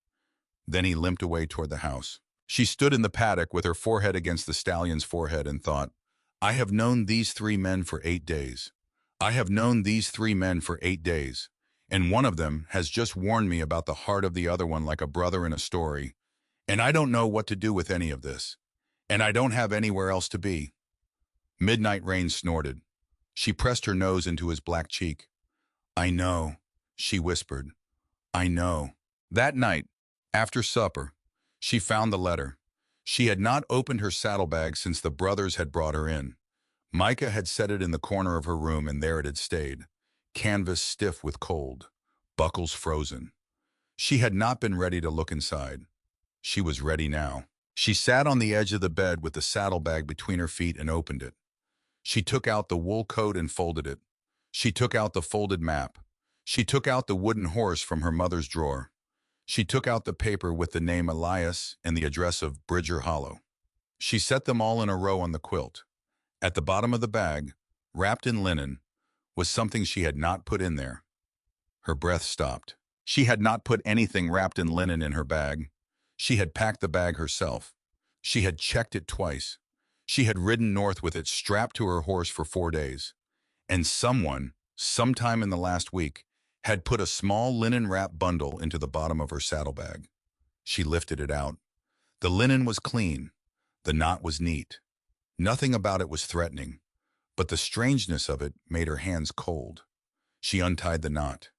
Then he limped away toward the house. She stood in the paddock with her forehead against the stallion's forehead and thought, I have known these 3 men for 8 days. I have known these 3 men for 8 days, and one of them has just warned me about the heart of the other one like a brother in a story, and I don't know what to do with any of this, and I don't have anywhere else to be. Midnight Rain snorted. She pressed her nose into his black cheek. I know, she whispered. I know. That night, after supper, she found the letter. She had not opened her saddlebag since the brothers had brought her in. Micah had set it in the corner of her room, and there it had stayed, canvas stiff with cold, buckles frozen. She had not been ready to look inside. She was ready now. She sat on the edge of the bed with the saddlebag between her feet and opened it. She took out the wool coat and folded it. She took out the folded map. She took out the wooden horse from her mother's drawer. She took out the paper with the name Elias and the address of Bridger Hollow. She set them all in a row on the quilt. At the bottom of the bag, wrapped in linen, was something she had not put in there. Her breath stopped. She had not put anything wrapped in linen in her bag. She had packed the bag herself. She had checked it twice. She had ridden north with it strapped to her horse for 4 days. And someone, sometime in the last week, had put a small linen-wrapped bundle into the bottom of her saddlebag. She lifted it out. The linen was clean. The knot was neat. Nothing about it was threatening, but the strangeness of it made her hands cold. She untied the knot.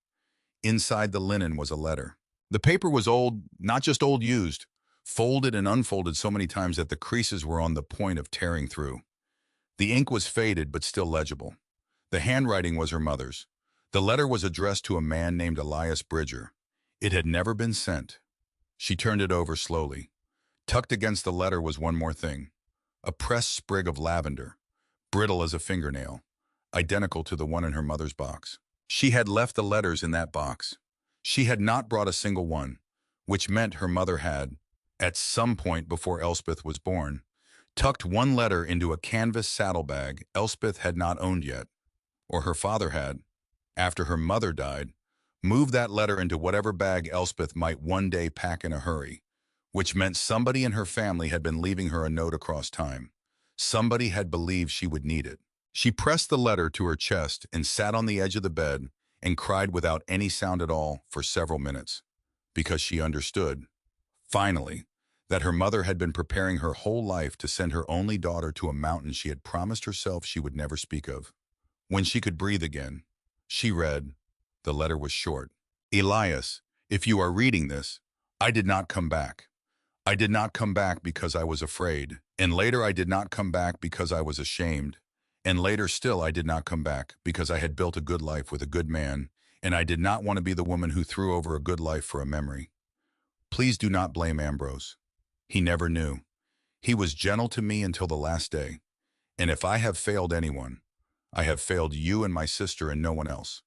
Inside the linen was a letter. The paper was old, not just old used, folded and unfolded so many times that the creases were on the point of tearing through. The ink was faded but still legible. The handwriting was her mother's. The letter was addressed to a man named Elias Bridger. It had never been sent. She turned it over slowly. Tucked against the letter was one more thing. A pressed sprig of lavender, brittle as a fingernail, identical to the one in her mother's box. She had left the letters in that box. She had not brought a single one, which meant her mother had, at some point before Elspeth was born, tucked one letter into a canvas saddlebag Elspeth had not owned yet, or her father had, after her mother died, moved that letter into whatever bag Elspeth might one day pack in a hurry, which meant somebody in her family had been leaving her a note across time. Somebody had believed she would need it. She pressed the letter to her chest and sat on the edge of the bed and cried without any sound at all for several minutes, because she understood, finally, that her mother had been preparing her whole life to send her only daughter to a mountain she had promised herself she would never speak of. When she could breathe again, she read. The letter was short. Elias, if you are reading this, I did not come back. I did not come back because I was afraid, and later I did not come back because I was ashamed, and later still I did not come back because I had built a good life with a good man, and I did not want to be the woman who threw over a good life for a memory. Please do not blame Ambrose. He never knew. He was gentle to me until the last day, and if I have failed anyone, I have failed you and my sister and no one else.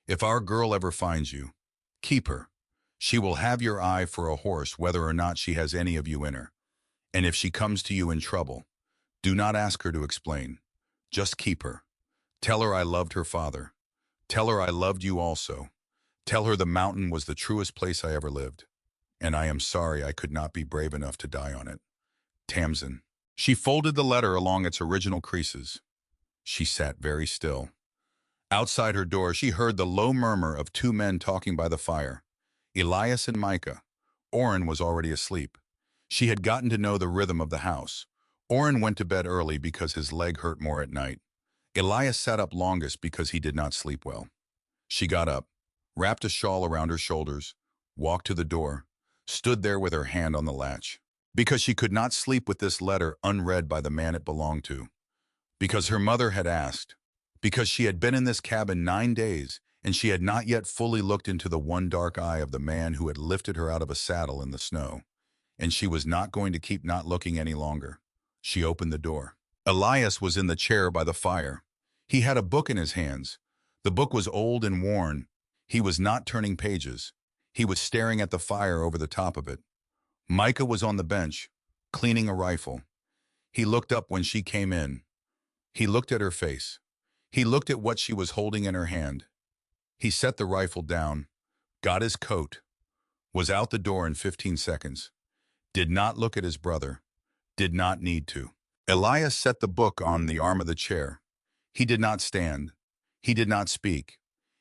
If our girl ever finds you, keep her. She will have your eye for a horse whether or not she has any of you in her. And if she comes to you in trouble, do not ask her to explain. Just keep her. Tell her I loved her father. Tell her I loved you also. Tell her the mountain was the truest place I ever lived. And I am sorry I could not be brave enough to die on it. Tamsin. She folded the letter along its original creases. She sat very still. Outside her door, she heard the low murmur of two men talking by the fire. Elias and Micah. Orrin was already asleep. She had gotten to know the rhythm of the house. Orrin went to bed early because his leg hurt more at night. Elias sat up longest because he did not sleep well. She got up, wrapped a shawl around her shoulders, walked to the door, stood there with her hand on the latch. Because she could not sleep with this letter unread by the man it belonged to. Because her mother had asked. Because she had been in this cabin 9 days, and she had not yet fully looked into the one dark eye of the man who had lifted her out of a saddle in the snow. And she was not going to keep not looking any longer. She opened the door. Elias was in the chair by the fire. He had a book in his hands. The book was old and worn. He was not turning pages. He was staring at the fire over the top of it. Micah was on the bench, cleaning a rifle. He looked up when she came in. He looked at her face. He looked at what she was holding in her hand. He set the rifle down, got his coat, was out the door in 15 seconds. Did not look at his brother. Did not need to. Elias set the book on the arm of the chair. He did not stand. He did not speak.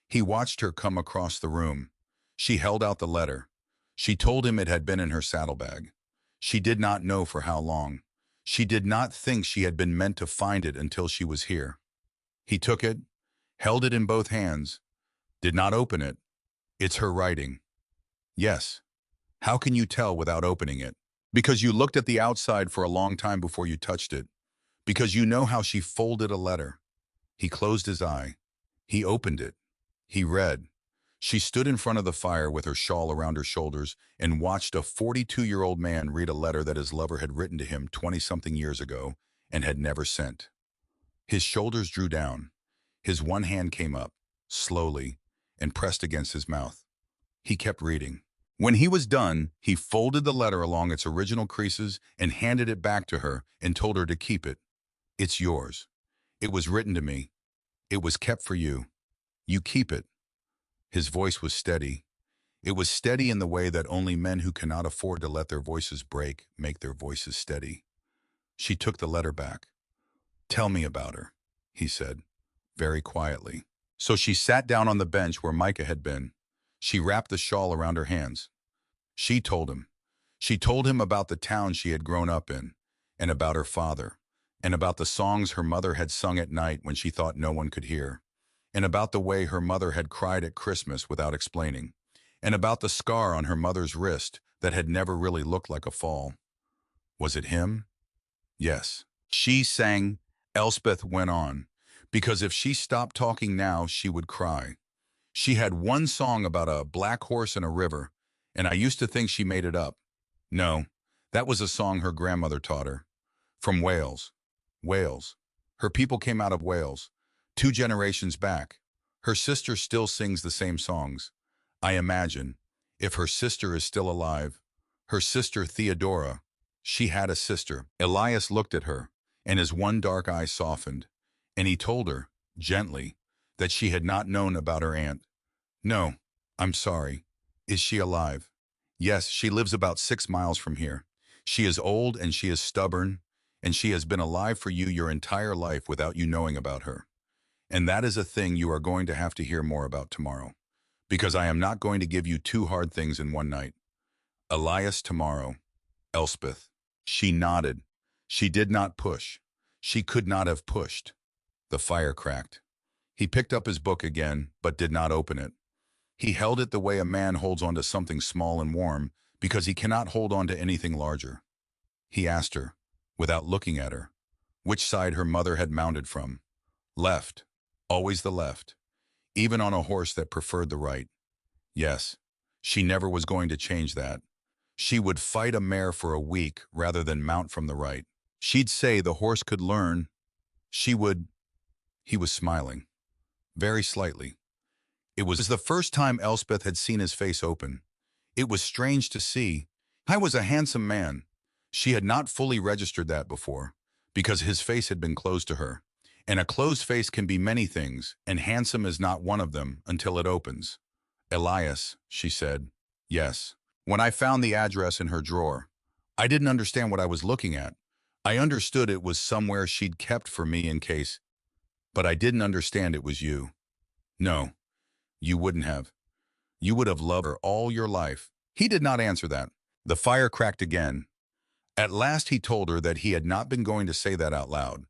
He watched her come across the room. She held out the letter. She told him it had been in her saddlebag. She did not know for how long. She did not think she had been meant to find it until she was here. He took it, held it in both hands, did not open it. It's her writing. Yes. How can you tell without opening it? Because you looked at the outside for a long time before you touched it. Because you know how she folded a letter. He closed his eye. He opened it. He read. She stood in front of the fire with her shawl around her shoulders and watched a 42-year-old man read a letter that his lover had written to him 20-something years ago and had never sent. His shoulders drew down. His one hand came up, slowly, and pressed against his mouth. He kept reading. When he was done, he folded the letter along its original creases and handed it back to her and told her to keep it. It's yours. It was written to me. It was kept for you. You keep it. His voice was steady. It was steady in the way that only men who cannot afford to let their voices break make their voices steady. She took the letter back. Tell me about her, he said, very quietly. So she sat down on the bench where Micah had been. She wrapped the shawl around her hands. She told him. She told him about the town she had grown up in, and about her father, and about the songs her mother had sung at night when she thought no one could hear, and about the way her mother had cried at Christmas without explaining, and about the scar on her mother's wrist that had never really looked like a fall. Was it him? Yes. She sang. Elspeth went on, because if she stopped talking now, she would cry. She had one song about a black horse in a river, and I used to think she made it up. No, that was a song her grandmother taught her. From Wales. Wales. Her people came out of Wales. 2 generations back. Her sister still sings the same songs. I imagine, if her sister is still alive, her sister Theodora, she had a sister. Elias looked at her, and his one dark eye softened, and he told her, gently, that she had not known about her aunt. No, I'm sorry. Is she alive? Yes, she lives about 6 miles from here. She is old and she is stubborn, and she has been alive for you your entire life without you knowing about her. And that is a thing you are going to have to hear more about tomorrow, because I am not going to give you 2 hard things in one night. Elias tomorrow. Elspeth. She nodded. She did not push. She could not have pushed. The fire cracked. He picked up his book again, but did not open it. He held it the way a man holds onto something small and warm, because he cannot hold on to anything larger. He asked her, without looking at her, which side her mother had mounted from. Left. Always the left. Even on a horse that preferred the right. Yes, she never was going to change that. She would fight a mare for a week rather than mount from the right. She'd say the horse could learn. She would. He was smiling. Very slightly. It was the first time Elspeth had seen his face open. It was strange to see. I was a handsome man. She had not fully registered that before, because his face had been closed to her. And a closed face can be many things, and handsome is not one of them until it opens. Elias, she said. Yes. When I found the address in her drawer, I didn't understand what I was looking at. I understood it was somewhere she'd kept for me in case, but I didn't understand it was you. No, you wouldn't have. You would have loved her all your life. He did not answer that. The fire cracked again. At last he told her that he had not been going to say that out loud,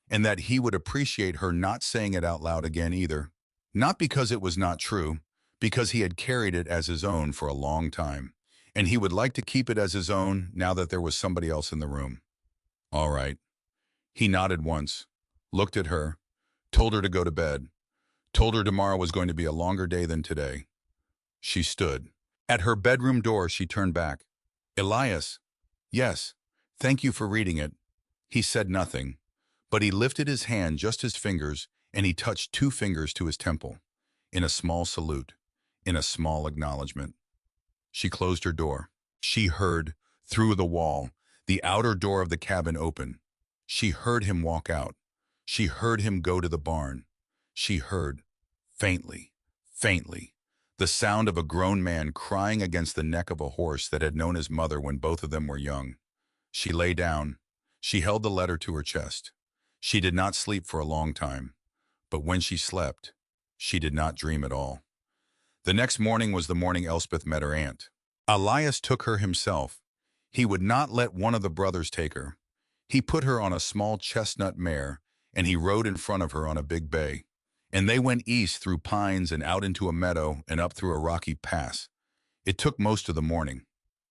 and that he would appreciate her not saying it out loud again either. Not because it was not true, because he had carried it as his own for a long time, and he would like to keep it as his own now that there was somebody else in the room. All right. He nodded once, looked at her, told her to go to bed, told her tomorrow was going to be a longer day than today. She stood. At her bedroom door, she turned back. Elias. Yes, thank you for reading it. He said nothing, but he lifted his hand, just his fingers, and he touched 2 fingers to his temple, in a small salute, in a small acknowledgement. She closed her door. She heard, through the wall, the outer door of the cabin open. She heard him walk out. She heard him go to the barn. She heard, faintly, faintly, the sound of a grown man crying against the neck of a horse that had known his mother when both of them were young. She lay down. She held the letter to her chest. She did not sleep for a long time, but when she slept, she did not dream at all. The next morning was the morning Elspeth met her aunt. Elias took her himself. He would not let one of the brothers take her. He put her on a small chestnut mare, and he rode in front of her on a big bay. And they went east through pines and out into a meadow and up through a rocky pass. It took most of the morning.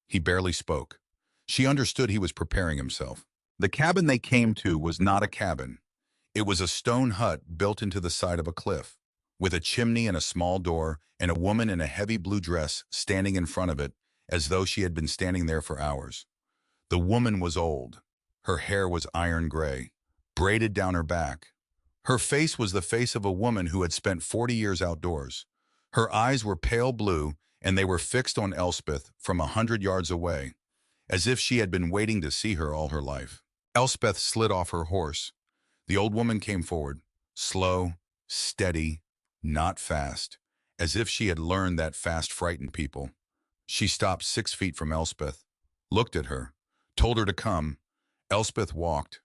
He barely spoke. She understood he was preparing himself. The cabin they came to was not a cabin. It was a stone hut built into the side of a cliff, with a chimney and a small door, and a woman in a heavy blue dress standing in front of it, as though she had been standing there for hours. The woman was old. Her hair was iron gray, braided down her back. Her face was the face of a woman who had spent 40 years outdoors. Her eyes were pale blue, and they were fixed on Elspeth from 100 yards away, as if she had been waiting to see her all her life. Elspeth slid off her horse. The old woman came forward, slow, steady, not fast, as if she had learned that fast frightened people. She stopped 6 feet from Elspeth, looked at her, told her to come. Elspeth walked.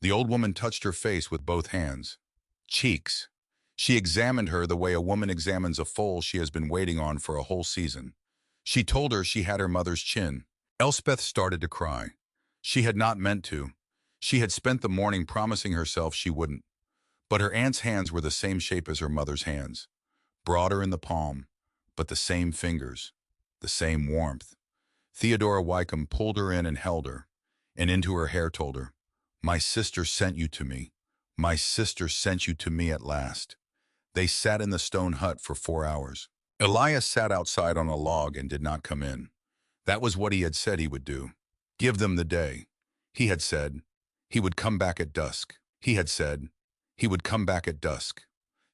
The old woman touched her face with both hands. Cheeks. She examined her the way a woman examines a foal she has been waiting on for a whole season. She told her she had her mother's chin. Elspeth started to cry. She had not meant to. She had spent the morning promising herself she wouldn't. But her aunt's hands were the same shape as her mother's hands, broader in the palm, but the same fingers, the same warmth. Theodora Wycombe pulled her in and held her, and into her hair told her, "My sister sent you to me. My sister sent you to me at last." They sat in the stone hut for 4 hours. Elias sat outside on a log and did not come in. That was what he had said he would do. Give them the day. He had said he would come back at dusk. He had said he would come back at dusk.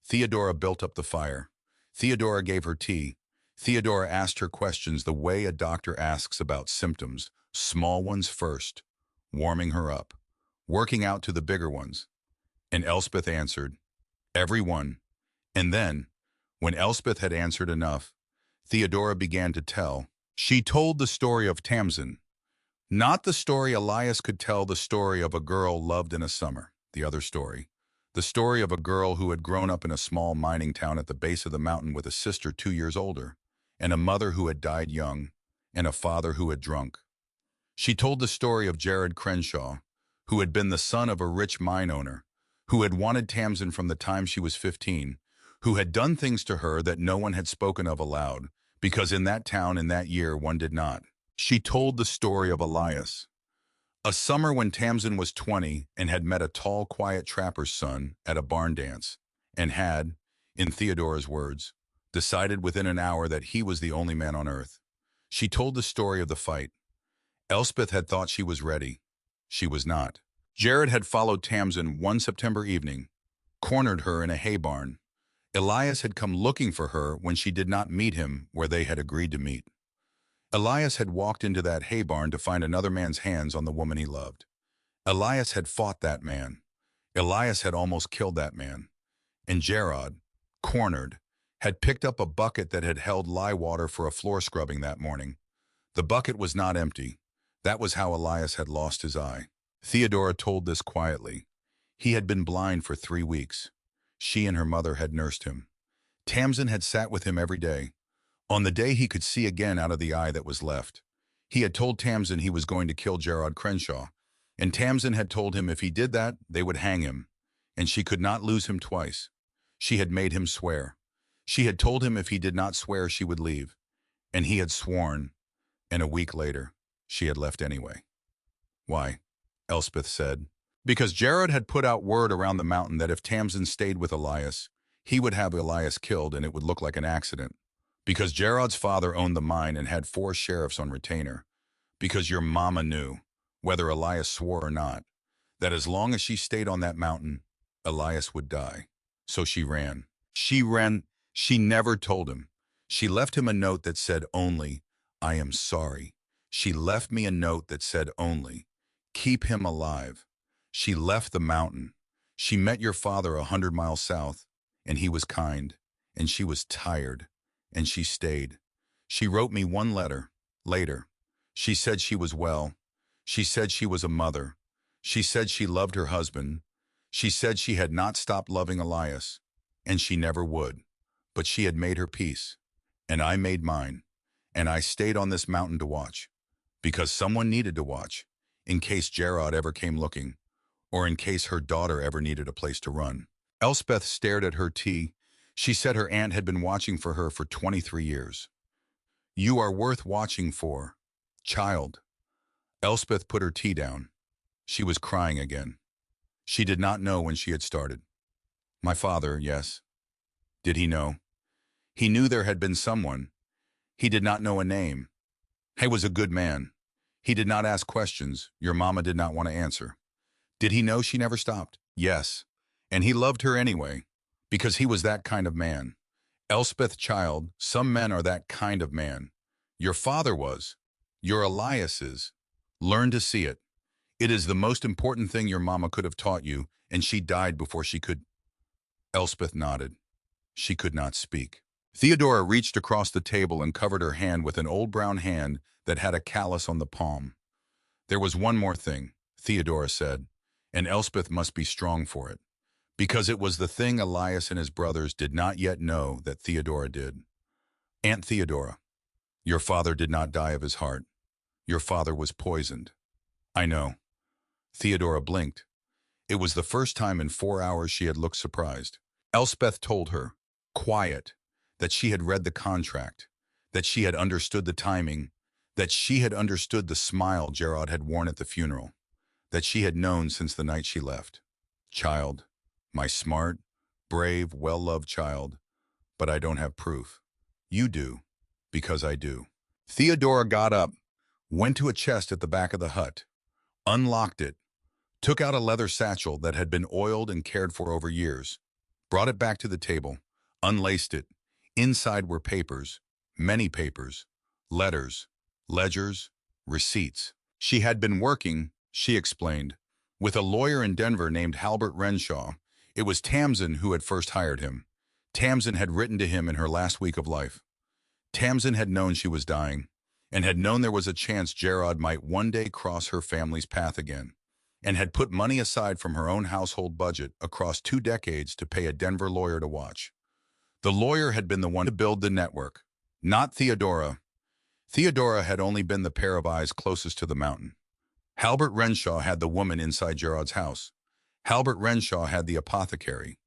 Theodora built up the fire. Theodora gave her tea. Theodora asked her questions the way a doctor asks about symptoms, small ones first, warming her up, working out to the bigger ones. And Elspeth answered, every one. And then, when Elspeth had answered enough, Theodora began to tell. She told the story of Tamsin. Not the story Elias could tell, the story of a girl loved in a summer, the other story. The story of a girl who had grown up in a small mining town at the base of the mountain with a sister 2 years older, and a mother who had died young, and a father who had drunk. She told the story of Jared Crenshaw, who had been the son of a rich mine owner, who had wanted Tamsin from the time she was 15, who had done things to her that no one had spoken of aloud, because in that town in that year one did not. She told the story of Elias. A summer when Tamsin was 20 and had met a tall, quiet trapper's son at a barn dance, and had, in Theodora's words, decided within an hour that he was the only man on earth. She told the story of the fight. Elspeth had thought she was ready. She was not. Jared had followed Tamsin one September evening, cornered her in a hay barn. Elias had come looking for her when she did not meet him where they had agreed to meet. Elias had walked into that hay barn to find another man's hands on the woman he loved. Elias had fought that man. Elias had almost killed that man. And Gerard, cornered, had picked up a bucket that had held lye water for a floor scrubbing that morning. The bucket was not empty. That was how Elias had lost his eye. Theodora told this quietly. He had been blind for 3 weeks. She and her mother had nursed him. Tamsin had sat with him every day. On the day he could see again out of the eye that was left, he had told Tamsin he was going to kill Gerard Crenshaw, and Tamsin had told him if he did that, they would hang him, and she could not lose him twice. She had made him swear. She had told him if he did not swear, she would leave, and he had sworn, and a week later, she had left anyway. Why? Elspeth said. Because Gerard had put out word around the mountain that if Tamsin stayed with Elias, he would have Elias killed and it would look like an accident. Because Gerard's father owned the mine and had 4 sheriffs on retainer. Because your mama knew, whether Elias swore or not, that as long as she stayed on that mountain, Elias would die. So she ran. She ran. She never told him. She left him a note that said only, I am sorry. She left me a note that said only, keep him alive. She left the mountain. She met your father 100 miles south, and he was kind, and she was tired, and she stayed. She wrote me 1 letter. Later, she said she was well. She said she was a mother. She said she loved her husband. She said she had not stopped loving Elias, and she never would. But she had made her peace, and I made mine, and I stayed on this mountain to watch, because someone needed to watch, in case Gerard ever came looking, or in case her daughter ever needed a place to run. Elspeth stared at her tea. She said her aunt had been watching for her for 23 years. You are worth watching for, child. Elspeth put her tea down. She was crying again. She did not know when she had started. My father, yes. Did he know? He knew there had been someone. He did not know a name. He was a good man. He did not ask questions your mama did not want to answer. Did he know she never stopped? Yes. And he loved her anyway, because he was that kind of man. Elspeth, child, some men are that kind of man. Your father was. Your Elias is. Learn to see it. It is the most important thing your mama could have taught you, and she died before she could. Elspeth nodded. She could not speak. Theodora reached across the table and covered her hand with an old brown hand that had a callus on the palm. There was one more thing, Theodora said, and Elspeth must be strong for it, because it was the thing Elias and his brothers did not yet know that Theodora did. Aunt Theodora, your father did not die of his heart. Your father was poisoned. I know. Theodora blinked. It was the first time in 4 hours she had looked surprised. Elspeth told her, quiet, that she had read the contract, that she had understood the timing, that she had understood the smile Gerard had worn at the funeral, that she had known since the night she left. Child, my smart, brave, well-loved child, but I don't have proof. You do, because I do. Theodora got up, went to a chest at the back of the hut, unlocked it, took out a leather satchel that had been oiled and cared for over years, brought it back to the table, unlaced it. Inside were papers, many papers, letters, ledgers, receipts. She had been working, she explained, with a lawyer in Denver named Halbert Renshaw. It was Tamsin who had first hired him. Tamsin had written to him in her last week of life. Tamsin had known she was dying, and had known there was a chance Gerard might one day cross her family's path again, and had put money aside from her own household budget across 2 decades to pay a Denver lawyer to watch. The lawyer had been the one to build the network, not Theodora. Theodora had only been the pair of eyes closest to the mountain. Halbert Renshaw had the woman inside Gerard's house. Halbert Renshaw had the apothecary.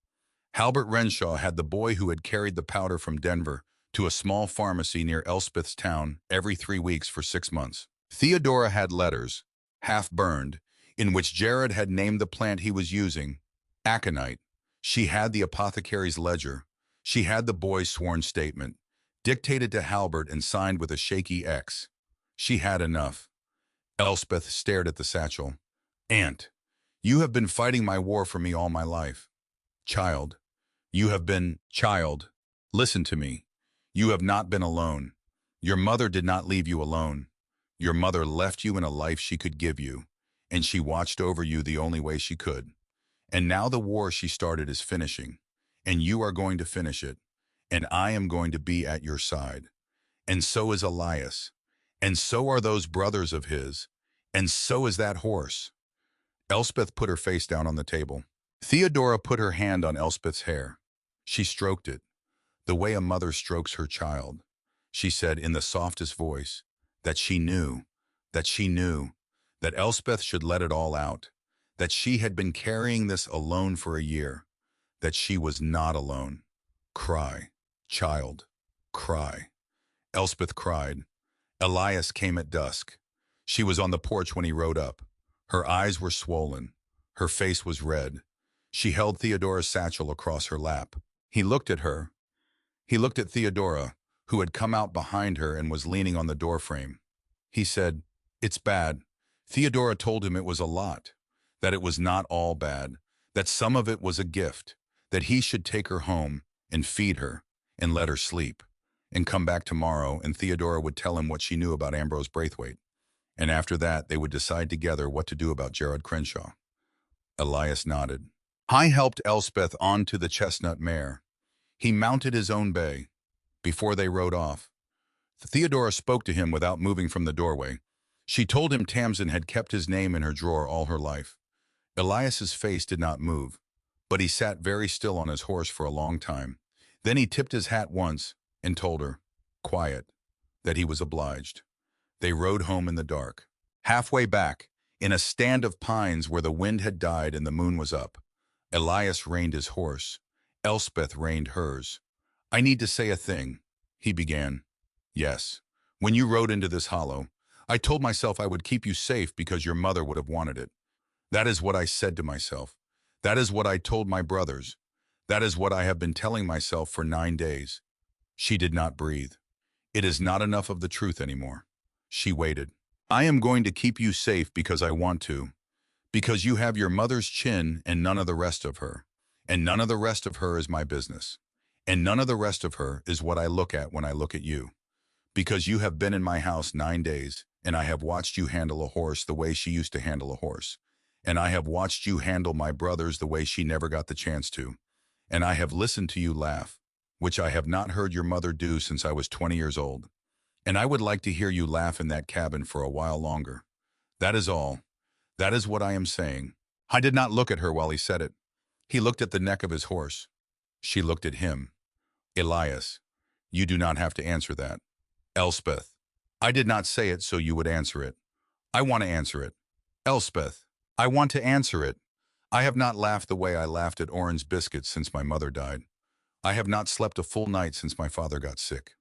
Halbert Renshaw had the boy who had carried the powder from Denver to a small pharmacy near Elspeth's town every 3 weeks for 6 months. Theodora had letters, half burned, in which Gerard had named the plant he was using, aconite. She had the apothecary's ledger. She had the boy's sworn statement, dictated to Halbert and signed with a shaky X. She had enough. Elspeth stared at the satchel. Aunt, you have been fighting my war for me all my life. Child, you have been, child, listen to me. You have not been alone. Your mother did not leave you alone. Your mother left you in a life she could give you, and she watched over you the only way she could. And now the war she started is finishing, and you are going to finish it, and I am going to be at your side. And so is Elias, and so are those brothers of his, and so is that horse. Elspeth put her face down on the table. Theodora put her hand on Elspeth's hair. She stroked it, the way a mother strokes her child. She said in the softest voice that she knew, that she knew, that Elspeth should let it all out, that she had been carrying this alone for a year, that she was not alone. Cry, child, cry. Elspeth cried. Elias came at dusk. She was on the porch when he rode up. Her eyes were swollen. Her face was red. She held Theodora's satchel across her lap. He looked at her. He looked at Theodora, who had come out behind her and was leaning on the doorframe. He said, "It's bad." Theodora told him it was a lot, that it was not all bad, that some of it was a gift, that he should take her home and feed her and let her sleep, and come back tomorrow, and Theodora would tell him what she knew about Ambrose Braithwaite. And after that, they would decide together what to do about Gerard Crenshaw. Elias nodded. I helped Elspeth onto the chestnut mare. He mounted his own bay. Before they rode off, Theodora spoke to him without moving from the doorway. She told him Tamsin had kept his name in her drawer all her life. Elias's face did not move, but he sat very still on his horse for a long time. Then he tipped his hat once and told her, quiet, that he was obliged. They rode home in the dark. Halfway back, in a stand of pines where the wind had died and the moon was up, Elias reined his horse. Elspeth reined hers. I need to say a thing, he began. Yes, when you rode into this hollow, I told myself I would keep you safe because your mother would have wanted it. That is what I said to myself. That is what I told my brothers. That is what I have been telling myself for 9 days. She did not breathe. It is not enough of the truth anymore. She waited. I am going to keep you safe because I want to. Because you have your mother's chin and none of the rest of her. And none of the rest of her is my business. And none of the rest of her is what I look at when I look at you. Because you have been in my house 9 days, and I have watched you handle a horse the way she used to handle a horse. And I have watched you handle my brothers the way she never got the chance to. And I have listened to you laugh, which I have not heard your mother do since I was 20 years old. And I would like to hear you laugh in that cabin for a while longer. That is all. That is what I am saying. I did not look at her while he said it. He looked at the neck of his horse. She looked at him. Elias, you do not have to answer that. Elspeth, I did not say it so you would answer it. I want to answer it. Elspeth, I want to answer it. I have not laughed the way I laughed at orange biscuits since my mother died. I have not slept a full night since my father got sick.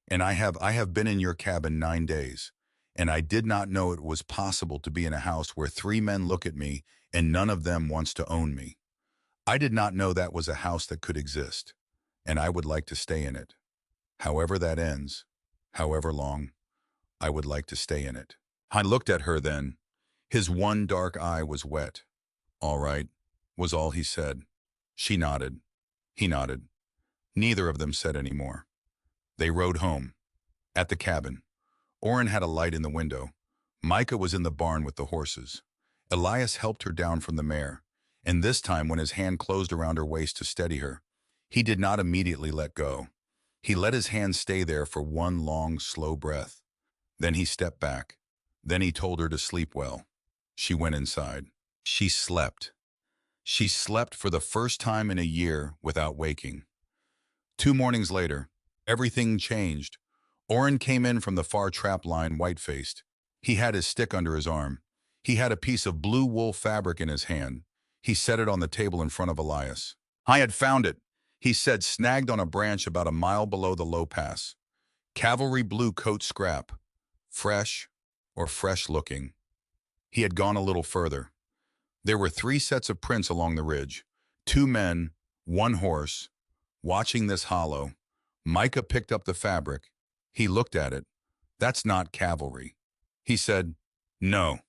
And I have been in your cabin 9 days, and I did not know it was possible to be in a house where 3 men look at me and none of them wants to own me. I did not know that was a house that could exist, and I would like to stay in it. However that ends, however long, I would like to stay in it. I looked at her then. His one dark eye was wet. All right, was all he said. She nodded. He nodded. Neither of them said any more. They rode home. At the cabin, Orrin had a light in the window. Micah was in the barn with the horses. Elias helped her down from the mare, and this time when his hand closed around her waist to steady her, he did not immediately let go. He let his hand stay there for one long, slow breath. Then he stepped back. Then he told her to sleep well. She went inside. She slept. She slept for the first time in a year without waking. 2 mornings later, everything changed. Orrin came in from the far trap line white-faced. He had his stick under his arm. He had a piece of blue wool fabric in his hand. He set it on the table in front of Elias. I had found it, he said, snagged on a branch about a mile below the low pass. Cavalry blue coat scrap. Fresh or fresh-looking. He had gone a little further. There were 3 sets of prints along the ridge. 2 men, 1 horse. Watching this hollow, Micah picked up the fabric. He looked at it. That's not cavalry. He said, no.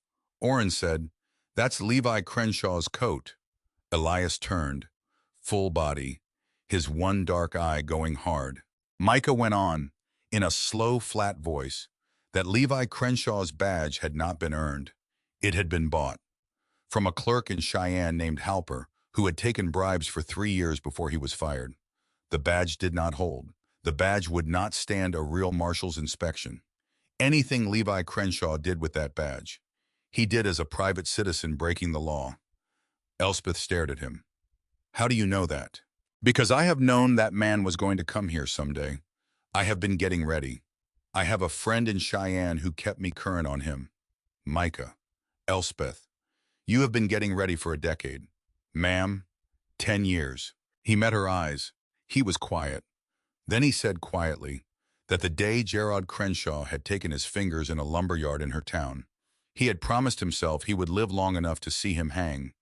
Orrin said, that's Levi Crenshaw's coat. Elias turned, full body, his one dark eye going hard. Micah went on, in a slow, flat voice, that Levi Crenshaw's badge had not been earned. It had been bought from a clerk in Cheyenne named Halper, who had taken bribes for 3 years before he was fired. The badge did not hold. The badge would not stand a real marshal's inspection. Anything Levi Crenshaw did with that badge, he did as a private citizen breaking the law. Elspeth stared at him. How do you know that? Because I have known that man was going to come here someday. I have been getting ready. I have a friend in Cheyenne who kept me current on him. Micah. Elspeth. You have been getting ready for a decade. Ma'am, 10 years. He met her eyes. He was quiet. Then he said quietly that the day Gerard Crenshaw had taken his fingers in a lumberyard in her town, he had promised himself he would live long enough to see him hang.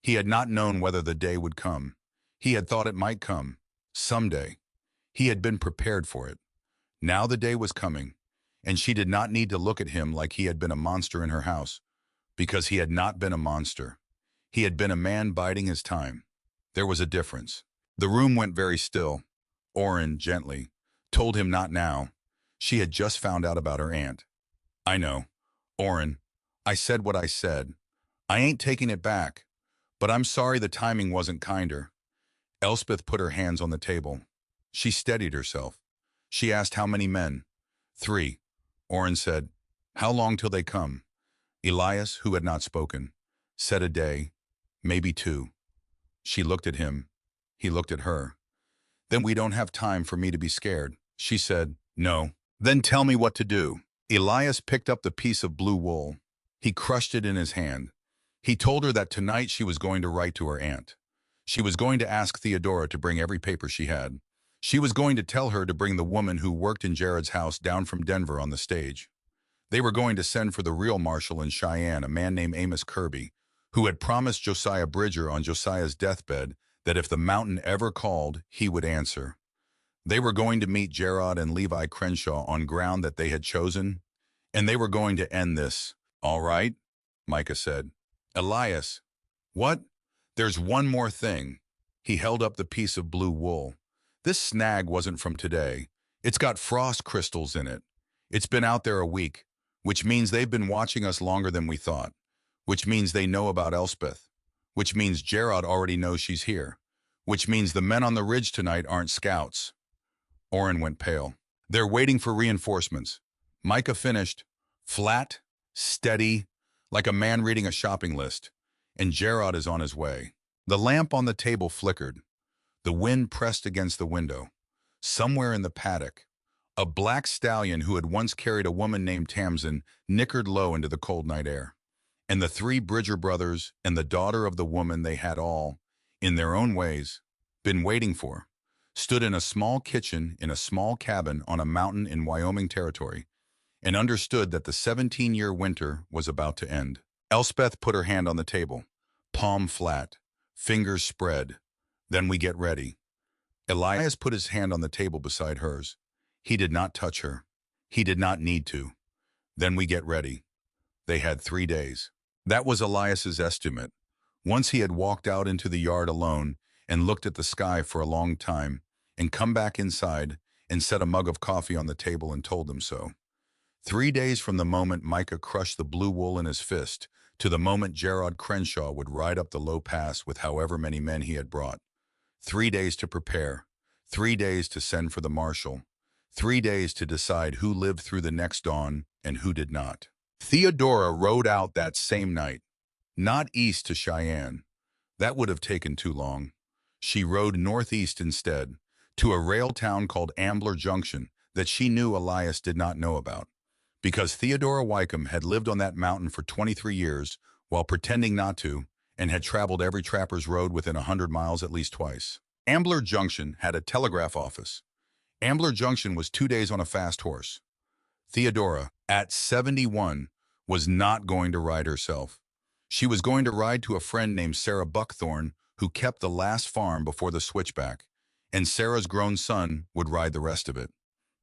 He had not known whether the day would come. He had thought it might come, someday. He had been prepared for it. Now the day was coming, and she did not need to look at him like he had been a monster in her house, because he had not been a monster. He had been a man biding his time. There was a difference. The room went very still. Orrin, gently, told him not now. She had just found out about her aunt. I know. Orrin, I said what I said. I ain't taking it back, but I'm sorry the timing wasn't kinder. Elspeth put her hands on the table. She steadied herself. She asked how many men. 3. Orrin said, how long till they come? Elias, who had not spoken, said a day, maybe 2. She looked at him. He looked at her. Then we don't have time for me to be scared. She said, no. Then tell me what to do. Elias picked up the piece of blue wool. He crushed it in his hand. He told her that tonight she was going to write to her aunt. She was going to ask Theodora to bring every paper she had. She was going to tell her to bring the woman who worked in Jared's house down from Denver on the stage. They were going to send for the real marshal in Cheyenne, a man named Amos Kirby, who had promised Josiah Bridger on Josiah's deathbed that if the mountain ever called, he would answer. They were going to meet Gerard and Levi Crenshaw on ground that they had chosen, and they were going to end this. All right, Micah said. Elias, what? There's one more thing. He held up the piece of blue wool. This snag wasn't from today. It's got frost crystals in it. It's been out there a week, which means they've been watching us longer than we thought, which means they know about Elspeth, which means Gerard already knows she's here, which means the men on the ridge tonight aren't scouts. Orrin went pale. They're waiting for reinforcements. Micah finished, flat, steady, like a man reading a shopping list, and Gerard is on his way. The lamp on the table flickered. The wind pressed against the window. Somewhere in the paddock, a black stallion who had once carried a woman named Tamsin nickered low into the cold night air. And the 3 Bridger brothers and the daughter of the woman they had all, in their own ways, been waiting for, stood in a small kitchen in a small cabin on a mountain in Wyoming territory, and understood that the 17-year winter was about to end. Elspeth put her hand on the table, palm flat, fingers spread. Then we get ready. Elias put his hand on the table beside hers. He did not touch her. He did not need to. Then we get ready. They had 3 days. That was Elias's estimate. Once he had walked out into the yard alone and looked at the sky for a long time and come back inside and set a mug of coffee on the table and told them so. 3 days from the moment Micah crushed the blue wool in his fist to the moment Gerard Crenshaw would ride up the low pass with however many men he had brought. 3 days to prepare. 3 days to send for the marshal. 3 days to decide who lived through the next dawn and who did not. Theodora rode out that same night. Not east to Cheyenne. That would have taken too long. She rode northeast instead, to a rail town called Ambler Junction that she knew Elias did not know about, because Theodora Wykeham had lived on that mountain for 23 years while pretending not to, and had traveled every trapper's road within 100 miles at least twice. Ambler Junction had a telegraph office. Ambler Junction was 2 days on a fast horse. Theodora, at 71, was not going to ride herself. She was going to ride to a friend named Sarah Buckthorne, who kept the last farm before the switchback, and Sarah's grown son would ride the rest of it.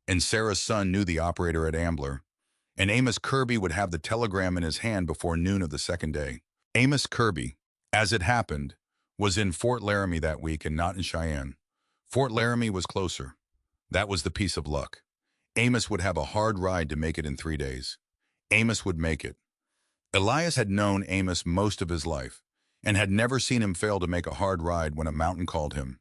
And Sarah's son knew the operator at Ambler, and Amos Kirby would have the telegram in his hand before noon of the second day. Amos Kirby, as it happened, was in Fort Laramie that week and not in Cheyenne. Fort Laramie was closer. That was the piece of luck. Amos would have a hard ride to make it in 3 days. Amos would make it. Elias had known Amos most of his life and had never seen him fail to make a hard ride when a mountain called him.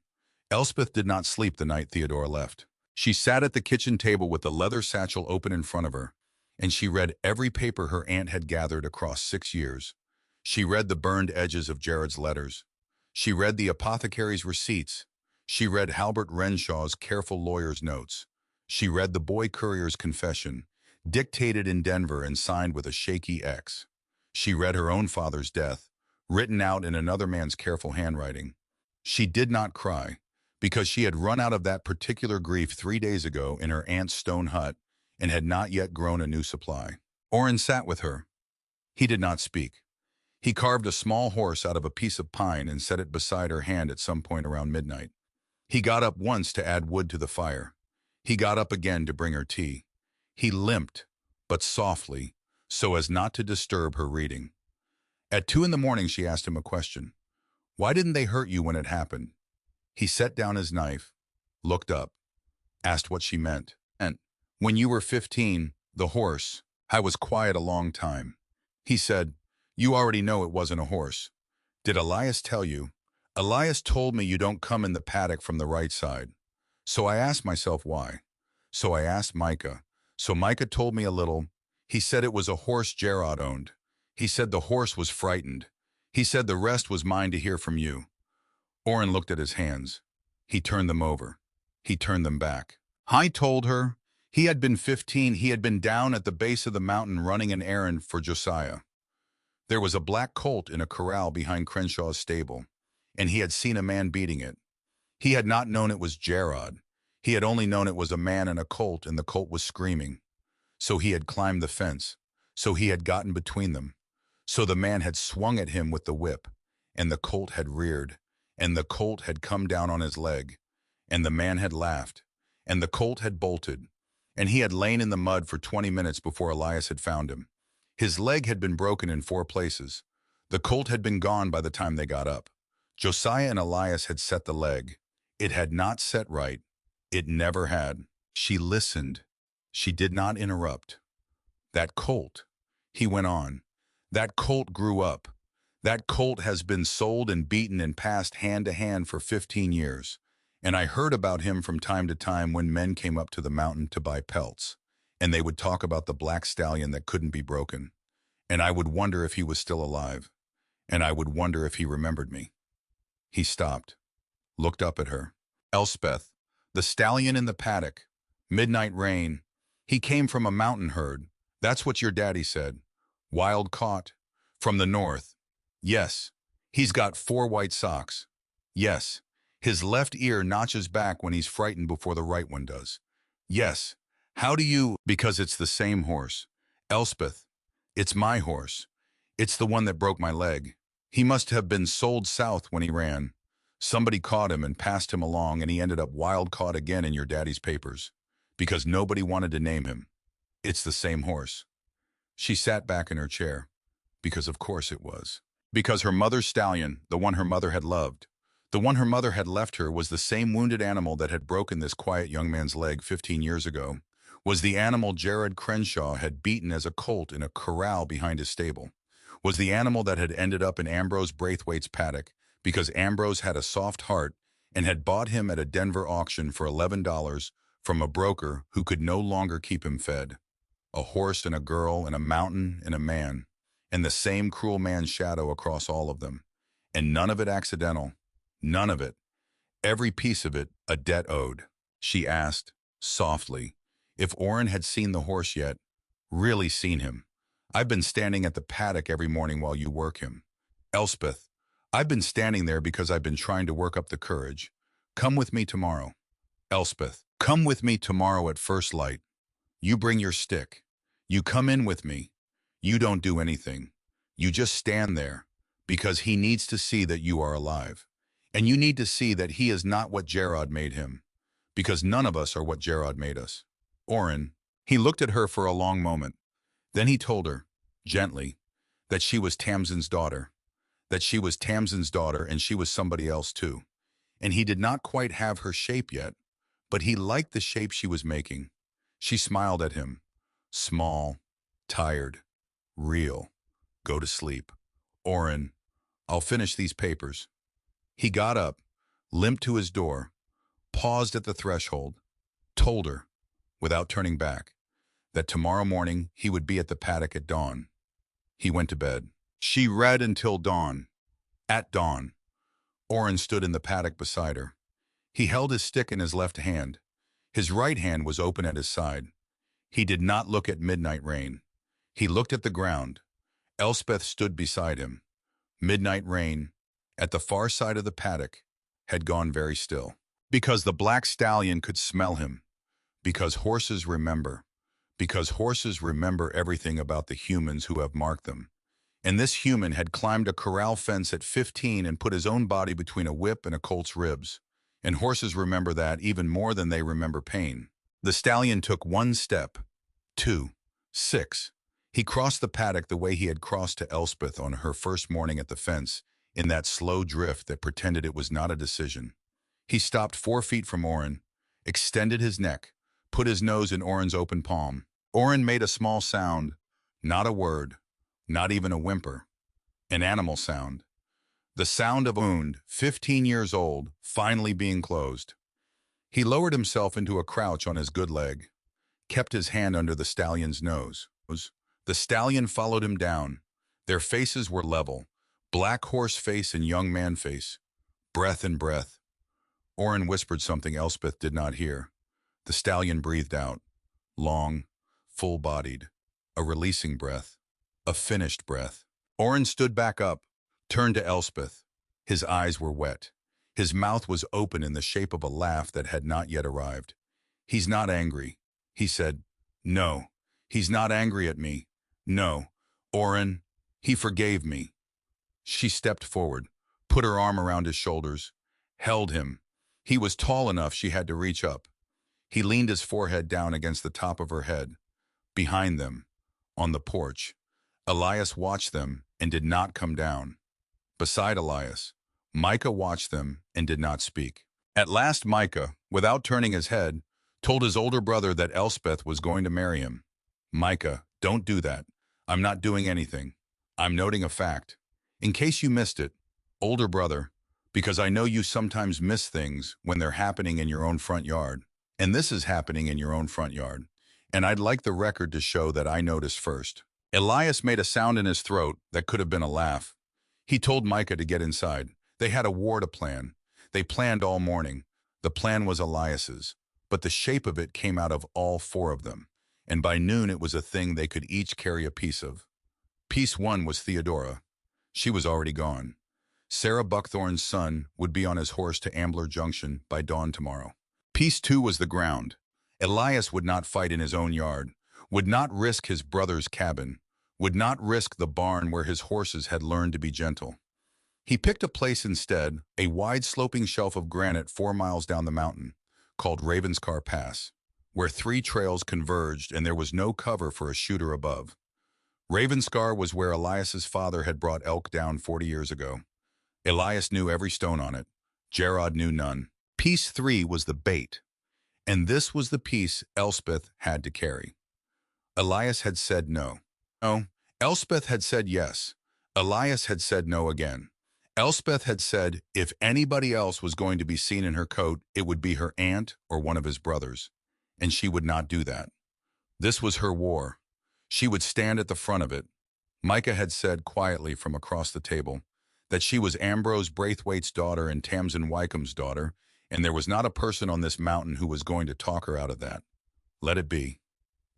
Elspeth did not sleep the night Theodora left. She sat at the kitchen table with the leather satchel open in front of her, and she read every paper her aunt had gathered across 6 years. She read the burned edges of Jared's letters. She read the apothecary's receipts. She read Halbert Renshaw's careful lawyer's notes. She read the boy courier's confession, dictated in Denver and signed with a shaky X. She read her own father's death, written out in another man's careful handwriting. She did not cry, because she had run out of that particular grief 3 days ago in her aunt's stone hut and had not yet grown a new supply. Orrin sat with her. He did not speak. He carved a small horse out of a piece of pine and set it beside her hand at some point around midnight. He got up once to add wood to the fire. He got up again to bring her tea. He limped, but softly, so as not to disturb her reading. At 2 in the morning she asked him a question. Why didn't they hurt you when it happened? He set down his knife, looked up, asked what she meant. And when you were 15, the horse, I was quiet a long time. He said, you already know it wasn't a horse. Did Elias tell you? Elias told me you don't come in the paddock from the right side. So I asked myself why. So I asked Micah. So Micah told me a little. He said it was a horse Gerard owned. He said the horse was frightened. He said the rest was mine to hear from you. Orrin looked at his hands. He turned them over. He turned them back. I told her. He had been 15. He had been down at the base of the mountain running an errand for Josiah. There was a black colt in a corral behind Crenshaw's stable, and he had seen a man beating it. He had not known it was Gerard. He had only known it was a man and a colt, and the colt was screaming. So he had climbed the fence. So he had gotten between them. So the man had swung at him with the whip, and the colt had reared, and the colt had come down on his leg, and the man had laughed, and the colt had bolted, and he had lain in the mud for 20 minutes before Elias had found him. His leg had been broken in 4 places. The colt had been gone by the time they got up. Josiah and Elias had set the leg. It had not set right. It never had. She listened. She did not interrupt. That colt, he went on, that colt grew up. That colt has been sold and beaten and passed hand to hand for 15 years. And I heard about him from time to time when men came up to the mountain to buy pelts. And they would talk about the black stallion that couldn't be broken. And I would wonder if he was still alive. And I would wonder if he remembered me. He stopped, looked up at her. Elspeth, the stallion in the paddock, midnight rain. He came from a mountain herd. That's what your daddy said. Wild caught. From the north. Yes. He's got 4 white socks. Yes. His left ear notches back when he's frightened before the right one does. Yes. How do you? Because it's the same horse. Elspeth, it's my horse. It's the one that broke my leg. He must have been sold south when he ran. Somebody caught him and passed him along, and he ended up wild caught again in your daddy's papers. Because nobody wanted to name him. It's the same horse. She sat back in her chair. Because of course it was. Because her mother's stallion, the one her mother had loved, the one her mother had left her, was the same wounded animal that had broken this quiet young man's leg 15 years ago. Was the animal Jared Crenshaw had beaten as a colt in a corral behind his stable. Was the animal that had ended up in Ambrose Braithwaite's paddock because Ambrose had a soft heart and had bought him at a Denver auction for $11 from a broker who could no longer keep him fed. A horse and a girl and a mountain and a man, and the same cruel man's shadow across all of them. And none of it accidental. None of it. Every piece of it a debt owed. She asked, softly, if Orrin had seen the horse yet. Really seen him. I've been standing at the paddock every morning while you work him. Elspeth, I've been standing there because I've been trying to work up the courage. Come with me tomorrow. Elspeth, come with me tomorrow at first light. You bring your stick. You come in with me. You don't do anything. You just stand there, because he needs to see that you are alive. And you need to see that he is not what Gerard made him, because none of us are what Gerard made us. Orrin, he looked at her for a long moment. Then he told her, gently, that she was Tamsin's daughter. That she was Tamsin's daughter and she was somebody else too. And he did not quite have her shape yet, but he liked the shape she was making. She smiled at him. Small, tired, real. Go to sleep. Oren, I'll finish these papers. He got up, limped to his door, paused at the threshold, told her, without turning back, that tomorrow morning he would be at the paddock at dawn. He went to bed. She read until dawn. At dawn, Oren stood in the paddock beside her. He held his stick in his left hand. His right hand was open at his side. He did not look at midnight rain. He looked at the ground. Elspeth stood beside him. Midnight rain, at the far side of the paddock, had gone very still. Because the black stallion could smell him. Because horses remember. Because horses remember everything about the humans who have marked them. And this human had climbed a corral fence at 15 and put his own body between a whip and a colt's ribs. And horses remember that even more than they remember pain. The stallion took 1 step, 2, 6. He crossed the paddock the way he had crossed to Elspeth on her first morning at the fence, in that slow drift that pretended it was not a decision. He stopped 4 feet from Oren, extended his neck, put his nose in Oren's open palm. Oren made a small sound, not a word, not even a whimper, an animal sound. The sound of a wound, 15 years old, finally being closed. He lowered himself into a crouch on his good leg, kept his hand under the stallion's nose. The stallion followed him down. Their faces were level, black horse face and young man face, breath and breath. Oren whispered something Elspeth did not hear. The stallion breathed out, long, full-bodied, a releasing breath, a finished breath. Oren stood back up, turned to Elspeth. His eyes were wet. His mouth was open in the shape of a laugh that had not yet arrived. He's not angry, he said. No, he's not angry at me. No, Oren, he forgave me. She stepped forward, put her arm around his shoulders, held him. He was tall enough she had to reach up. He leaned his forehead down against the top of her head. Behind them, on the porch, Elias watched them and did not come down. Beside Elias, Micah watched them and did not speak. At last Micah, without turning his head, told his older brother that Elspeth was going to marry him. Micah, don't do that. I'm not doing anything. I'm noting a fact. In case you missed it, older brother, because I know you sometimes miss things when they're happening in your own front yard. And this is happening in your own front yard. And I'd like the record to show that I noticed first. Elias made a sound in his throat that could have been a laugh. He told Micah to get inside. They had a war to plan. They planned all morning. The plan was Elias's, but the shape of it came out of all 4 of them. And by noon it was a thing they could each carry a piece of. Piece 1 was Theodora. She was already gone. Sarah Buckthorn's son would be on his horse to Ambler Junction by dawn tomorrow. Piece 2 was the ground. Elias would not fight in his own yard, would not risk his brother's cabin, would not risk the barn where his horses had learned to be gentle. He picked a place instead, a wide sloping shelf of granite 4 miles down the mountain, called Ravenscar Pass, where 3 trails converged and there was no cover for a shooter above. Ravenscar was where Elias's father had brought elk down 40 years ago. Elias knew every stone on it. Gerard knew none. Piece 3 was the bait, and this was the piece Elspeth had to carry. Elias had said no. No, Elspeth had said yes. Elias had said no again. Elspeth had said if anybody else was going to be seen in her coat, it would be her aunt or one of his brothers, and she would not do that. This was her war. She would stand at the front of it. Micah had said quietly from across the table that she was Ambrose Braithwaite's daughter and Tamsin Wycombe's daughter, and there was not a person on this mountain who was going to talk her out of that. Let it be.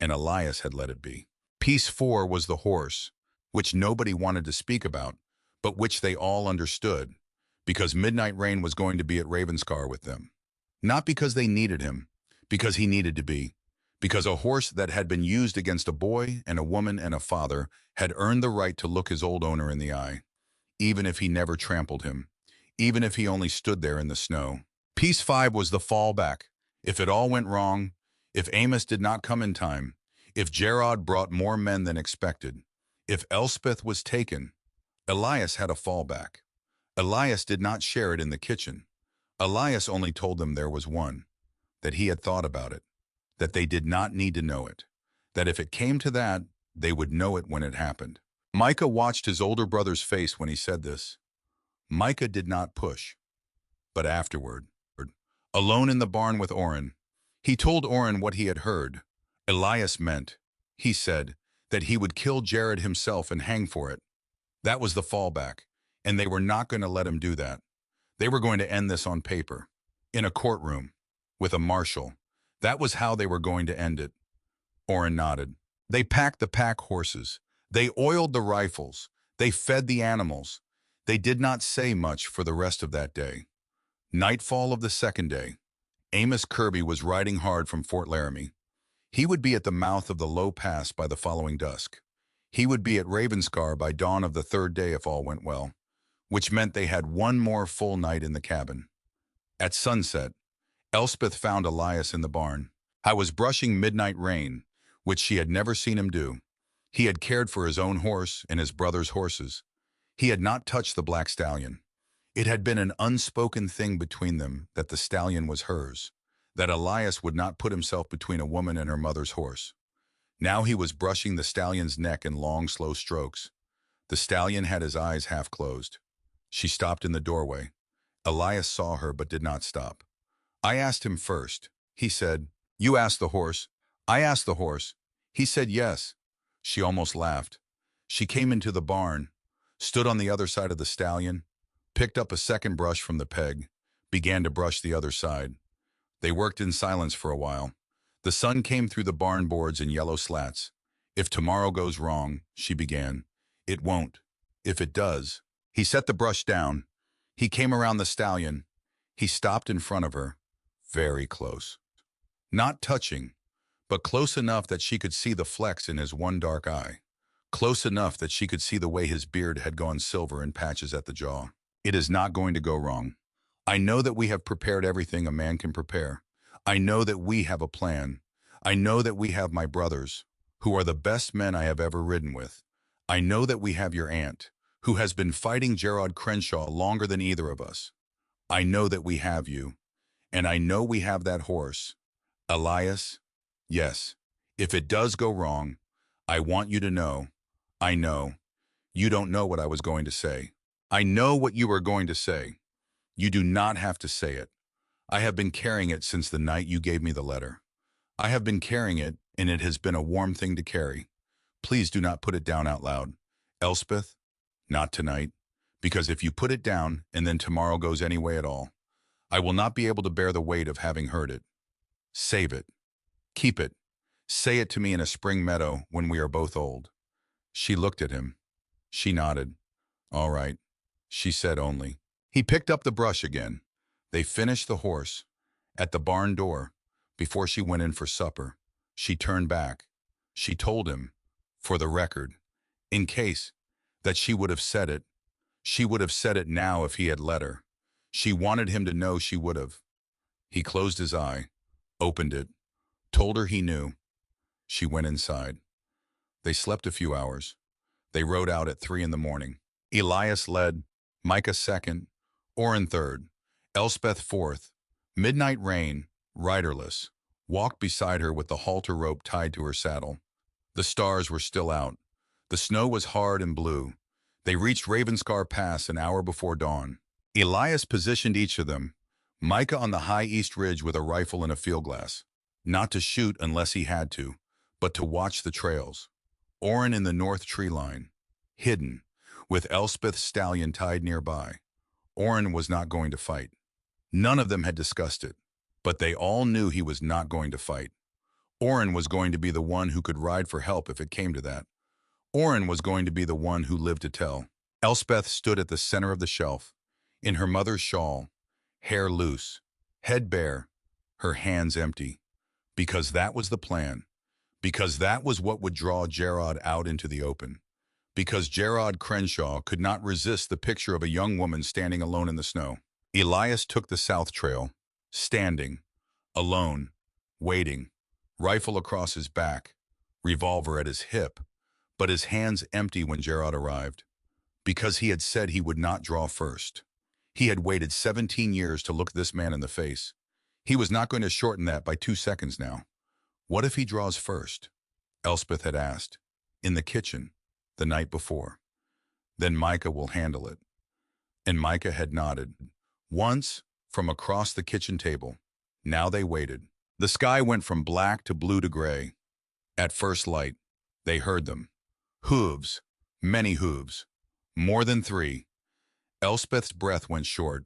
And Elias had let it be. Piece 4 was the horse, which nobody wanted to speak about, but which they all understood, because Midnight Rain was going to be at Ravenscar with them. Not because they needed him, because he needed to be, because a horse that had been used against a boy and a woman and a father had earned the right to look his old owner in the eye, even if he never trampled him, even if he only stood there in the snow. Piece 5 was the fallback. If it all went wrong, if Amos did not come in time, if Gerard brought more men than expected, if Elspeth was taken, Elias had a fallback. Elias did not share it in the kitchen. Elias only told them there was one, that he had thought about it, that they did not need to know it, that if it came to that, they would know it when it happened. Micah watched his older brother's face when he said this. Micah did not push, but afterward, alone in the barn with Orrin, he told Orrin what he had heard. Elias meant, he said, that he would kill Jared himself and hang for it. That was the fallback, and they were not going to let him do that. They were going to end this on paper, in a courtroom, with a marshal. That was how they were going to end it. Orrin nodded. They packed the pack horses. They oiled the rifles. They fed the animals. They did not say much for the rest of that day. Nightfall of the second day, Amos Kirby was riding hard from Fort Laramie. He would be at the mouth of the low pass by the following dusk. He would be at Ravenscar by dawn of the third day if all went well, which meant they had one more full night in the cabin. At sunset, Elspeth found Elias in the barn. I was brushing midnight rain, which she had never seen him do. He had cared for his own horse and his brother's horses. He had not touched the black stallion. It had been an unspoken thing between them that the stallion was hers, that Elias would not put himself between a woman and her mother's horse. Now he was brushing the stallion's neck in long, slow strokes. The stallion had his eyes half closed. She stopped in the doorway. Elias saw her but did not stop. I asked him first. He said, "You asked the horse." I asked the horse. He said yes. She almost laughed. She came into the barn, stood on the other side of the stallion, picked up a second brush from the peg, began to brush the other side. They worked in silence for a while. The sun came through the barn boards in yellow slats. "If tomorrow goes wrong," she began. "It won't. If it does." He set the brush down. He came around the stallion. He stopped in front of her, very close. Not touching, but close enough that she could see the flecks in his one dark eye. Close enough that she could see the way his beard had gone silver in patches at the jaw. "It is not going to go wrong. I know that we have prepared everything a man can prepare. I know that we have a plan. I know that we have my brothers, who are the best men I have ever ridden with. I know that we have your aunt, who has been fighting Gerard Crenshaw longer than either of us. I know that we have you, and I know we have that horse. Elias, yes, if it does go wrong, I want you to know, I know. You don't know what I was going to say. I know what you were going to say. You do not have to say it. I have been carrying it since the night you gave me the letter. I have been carrying it, and it has been a warm thing to carry. Please do not put it down out loud. Elspeth, not tonight, because if you put it down and then tomorrow goes any way at all, I will not be able to bear the weight of having heard it. Save it. Keep it. Say it to me in a spring meadow when we are both old." She looked at him. She nodded. "All right," she said only. He picked up the brush again. They finished the horse. At the barn door, before she went in for supper, she turned back. She told him, for the record, in case, that she would have said it. She would have said it now if he had let her. She wanted him to know she would have. He closed his eye, opened it, told her he knew. She went inside. They slept a few hours. They rode out at 3 in the morning. Elias led, Micah second, Orrin third, Elspeth fourth. Midnight rain, riderless, walked beside her with the halter rope tied to her saddle. The stars were still out. The snow was hard and blue. They reached Ravenscar Pass an hour before dawn. Elias positioned each of them, Micah on the high east ridge with a rifle and a field glass, not to shoot unless he had to, but to watch the trails. Orrin in the north tree line, hidden, with Elspeth's stallion tied nearby. Orrin was not going to fight. None of them had discussed it, but they all knew he was not going to fight. Orrin was going to be the one who could ride for help if it came to that. Orrin was going to be the one who lived to tell. Elspeth stood at the center of the shelf, in her mother's shawl, hair loose, head bare, her hands empty. Because that was the plan. Because that was what would draw Gerard out into the open. Because Gerard Crenshaw could not resist the picture of a young woman standing alone in the snow. Elias took the south trail, standing, alone, waiting, rifle across his back, revolver at his hip, but his hands empty when Gerard arrived. Because he had said he would not draw first. He had waited 17 years to look this man in the face. He was not going to shorten that by 2 seconds now. What if he draws first? Elspeth had asked. In the kitchen, the night before. Then Micah will handle it. And Micah had nodded. Once, from across the kitchen table. Now they waited. The sky went from black to blue to gray. At first light, they heard them. Hooves, many hooves. More than 3. Elspeth's breath went short.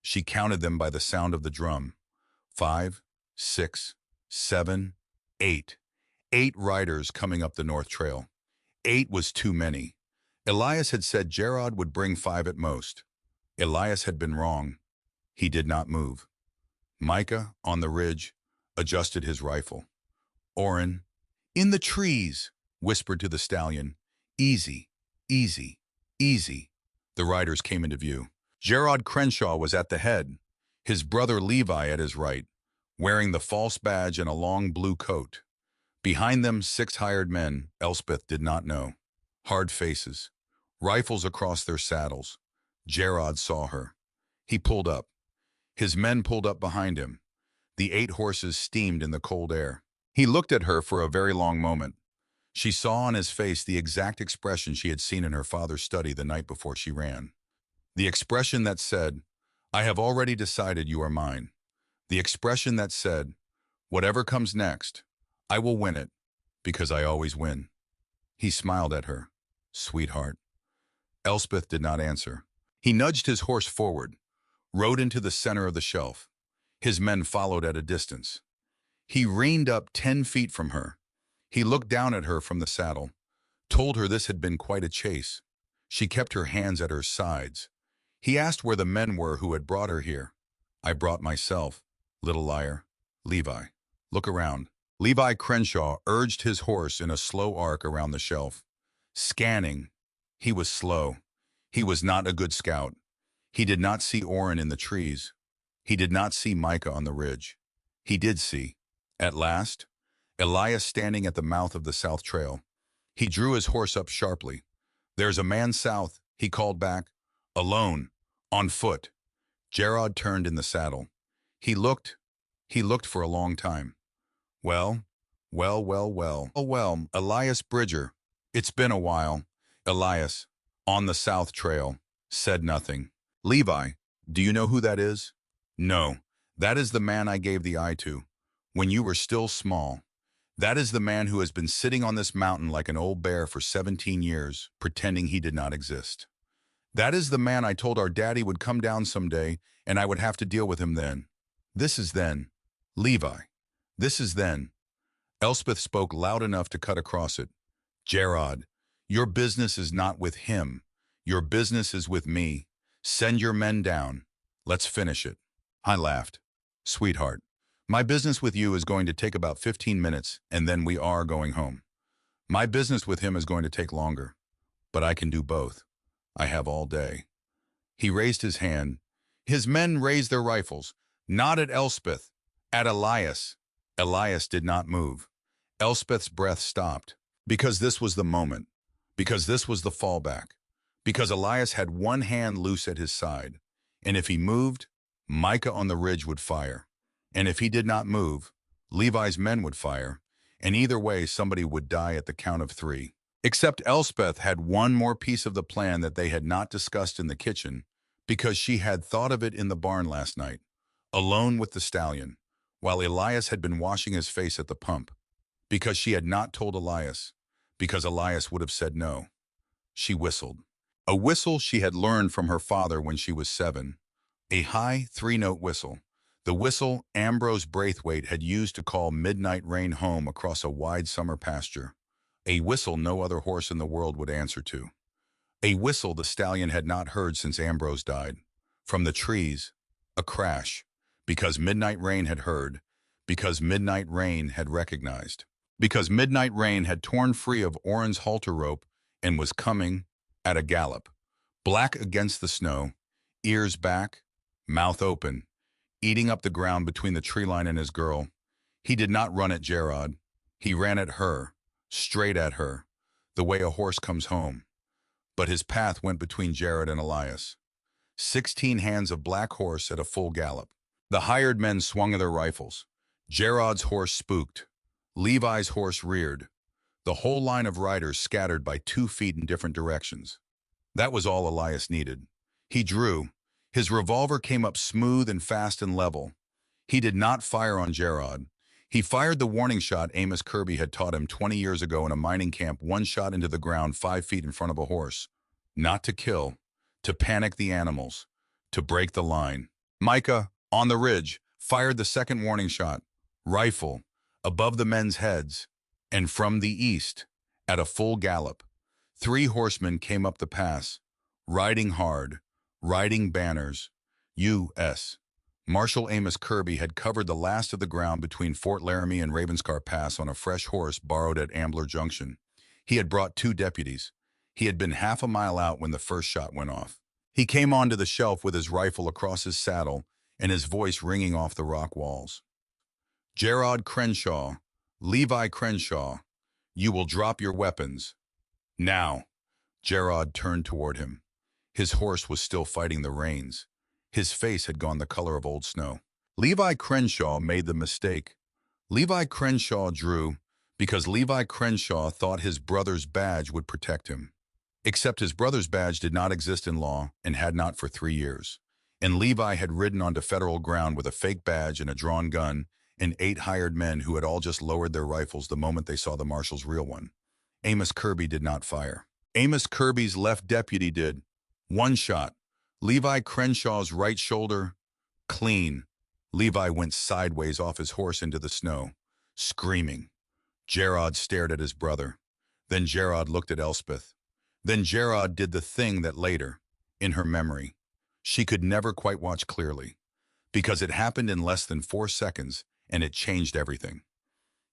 She counted them by the sound of the drum. 5, 6, 7, 8. 8 riders coming up the North Trail. 8 was too many. Elias had said Gerard would bring 5 at most. Elias had been wrong. He did not move. Micah, on the ridge, adjusted his rifle. Oren, in the trees, whispered to the stallion. Easy, easy, easy. The riders came into view. Gerard Crenshaw was at the head, his brother Levi at his right, wearing the false badge and a long blue coat. Behind them, 6 hired men, Elspeth did not know. Hard faces, rifles across their saddles. Gerard saw her. He pulled up. His men pulled up behind him. The 8 horses steamed in the cold air. He looked at her for a very long moment. She saw on his face the exact expression she had seen in her father's study the night before she ran. The expression that said, I have already decided you are mine. The expression that said, whatever comes next, I will win it, because I always win. He smiled at her. Sweetheart. Elspeth did not answer. He nudged his horse forward, rode into the center of the shelf. His men followed at a distance. He reined up 10 feet from her. He looked down at her from the saddle, told her this had been quite a chase. She kept her hands at her sides. He asked where the men were who had brought her here. I brought myself, little liar. Levi, look around. Levi Crenshaw urged his horse in a slow arc around the shelf. Scanning. He was slow. He was not a good scout. He did not see Oren in the trees. He did not see Micah on the ridge. He did see, at last, Elias standing at the mouth of the South Trail. He drew his horse up sharply. There's a man south, he called back. Alone, on foot. Gerard turned in the saddle. He looked for a long time. Well, Elias Bridger. It's been a while. Elias, on the South Trail, said nothing. Levi, do you know who that is? No, that is the man I gave the eye to, when you were still small. That is the man who has been sitting on this mountain like an old bear for 17 years, pretending he did not exist. That is the man I told our daddy would come down someday, and I would have to deal with him then. This is then. Levi, this is then. Elspeth spoke loud enough to cut across it. Gerard, your business is not with him. Your business is with me. Send your men down. Let's finish it. I laughed. Sweetheart, my business with you is going to take about 15 minutes, and then we are going home. My business with him is going to take longer, but I can do both. I have all day. He raised his hand. His men raised their rifles, not at Elspeth, at Elias. Elias did not move. Elspeth's breath stopped, because this was the moment, because this was the fallback, because Elias had one hand loose at his side, and if he moved, Micah on the ridge would fire, and if he did not move, Levi's men would fire, and either way somebody would die at the count of 3. Except Elspeth had one more piece of the plan that they had not discussed in the kitchen, because she had thought of it in the barn last night, alone with the stallion, while Elias had been washing his face at the pump, because she had not told Elias, because Elias would have said no. She whistled. A whistle she had learned from her father when she was 7. A high 3-note whistle. The whistle Ambrose Braithwaite had used to call midnight rain home across a wide summer pasture. A whistle no other horse in the world would answer to. A whistle the stallion had not heard since Ambrose died. From the trees, a crash, because Midnight Rain had heard, because Midnight Rain had recognized, because Midnight Rain had torn free of Oren's halter rope and was coming at a gallop, black against the snow, ears back, mouth open, eating up the ground between the tree line and his girl. He did not run at Gerard. He ran at her, straight at her, the way a horse comes home. But his path went between Gerard and Elias. 16 hands of black horse at a full gallop. The hired men swung their rifles. Gerard's horse spooked. Levi's horse reared, the whole line of riders scattered by 2 feet in different directions. That was all Elias needed. He drew. His revolver came up smooth and fast and level. He did not fire on Gerard. He fired the warning shot Amos Kirby had taught him 20 years ago in a mining camp, one shot into the ground 5 feet in front of a horse. Not to kill, to panic the animals, to break the line. Micah, on the ridge, fired the second warning shot, rifle, above the men's heads, and from the east, at a full gallop, 3 horsemen came up the pass, riding hard, riding banners. U.S. Marshal Amos Kirby had covered the last of the ground between Fort Laramie and Ravenscar Pass on a fresh horse borrowed at Ambler Junction. He had brought 2 deputies. He had been half a mile out when the first shot went off. He came onto the shelf with his rifle across his saddle and his voice ringing off the rock walls. Gerard Crenshaw, Levi Crenshaw, you will drop your weapons. Now. Gerard turned toward him. His horse was still fighting the reins. His face had gone the color of old snow. Levi Crenshaw made the mistake. Levi Crenshaw drew because Levi Crenshaw thought his brother's badge would protect him. Except his brother's badge did not exist in law and had not for 3 years. And Levi had ridden onto federal ground with a fake badge and a drawn gun and 8 hired men who had all just lowered their rifles the moment they saw the marshal's real one. Amos Kirby did not fire. Amos Kirby's left deputy did. 1 shot. Levi Crenshaw's right shoulder, clean. Levi went sideways off his horse into the snow, screaming. Gerard stared at his brother. Then Gerard looked at Elspeth. Then Gerard did the thing that later, in her memory, she could never quite watch clearly, because it happened in less than 4 seconds and it changed everything.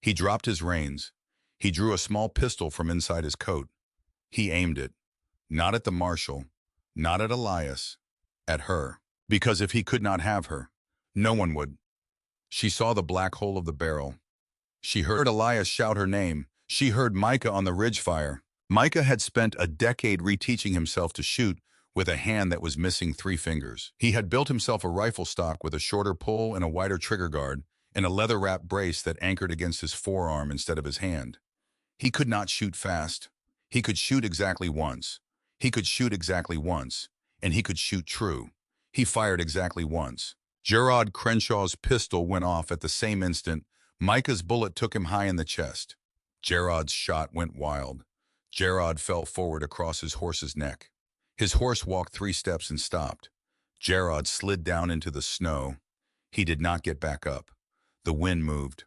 He dropped his reins. He drew a small pistol from inside his coat. He aimed it, not at the marshal, not at Elias, at her. Because if he could not have her, no one would. She saw the black hole of the barrel. She heard Elias shout her name. She heard Micah on the ridge fire. Micah had spent a decade reteaching himself to shoot with a hand that was missing 3 fingers. He had built himself a rifle stock with a shorter pull and a wider trigger guard and a leather-wrapped brace that anchored against his forearm instead of his hand. He could not shoot fast. He could shoot exactly once. He could shoot exactly once, and he could shoot true. He fired exactly once. Gerard Crenshaw's pistol went off at the same instant. Micah's bullet took him high in the chest. Gerard's shot went wild. Gerard fell forward across his horse's neck. His horse walked 3 steps and stopped. Gerard slid down into the snow. He did not get back up. The wind moved.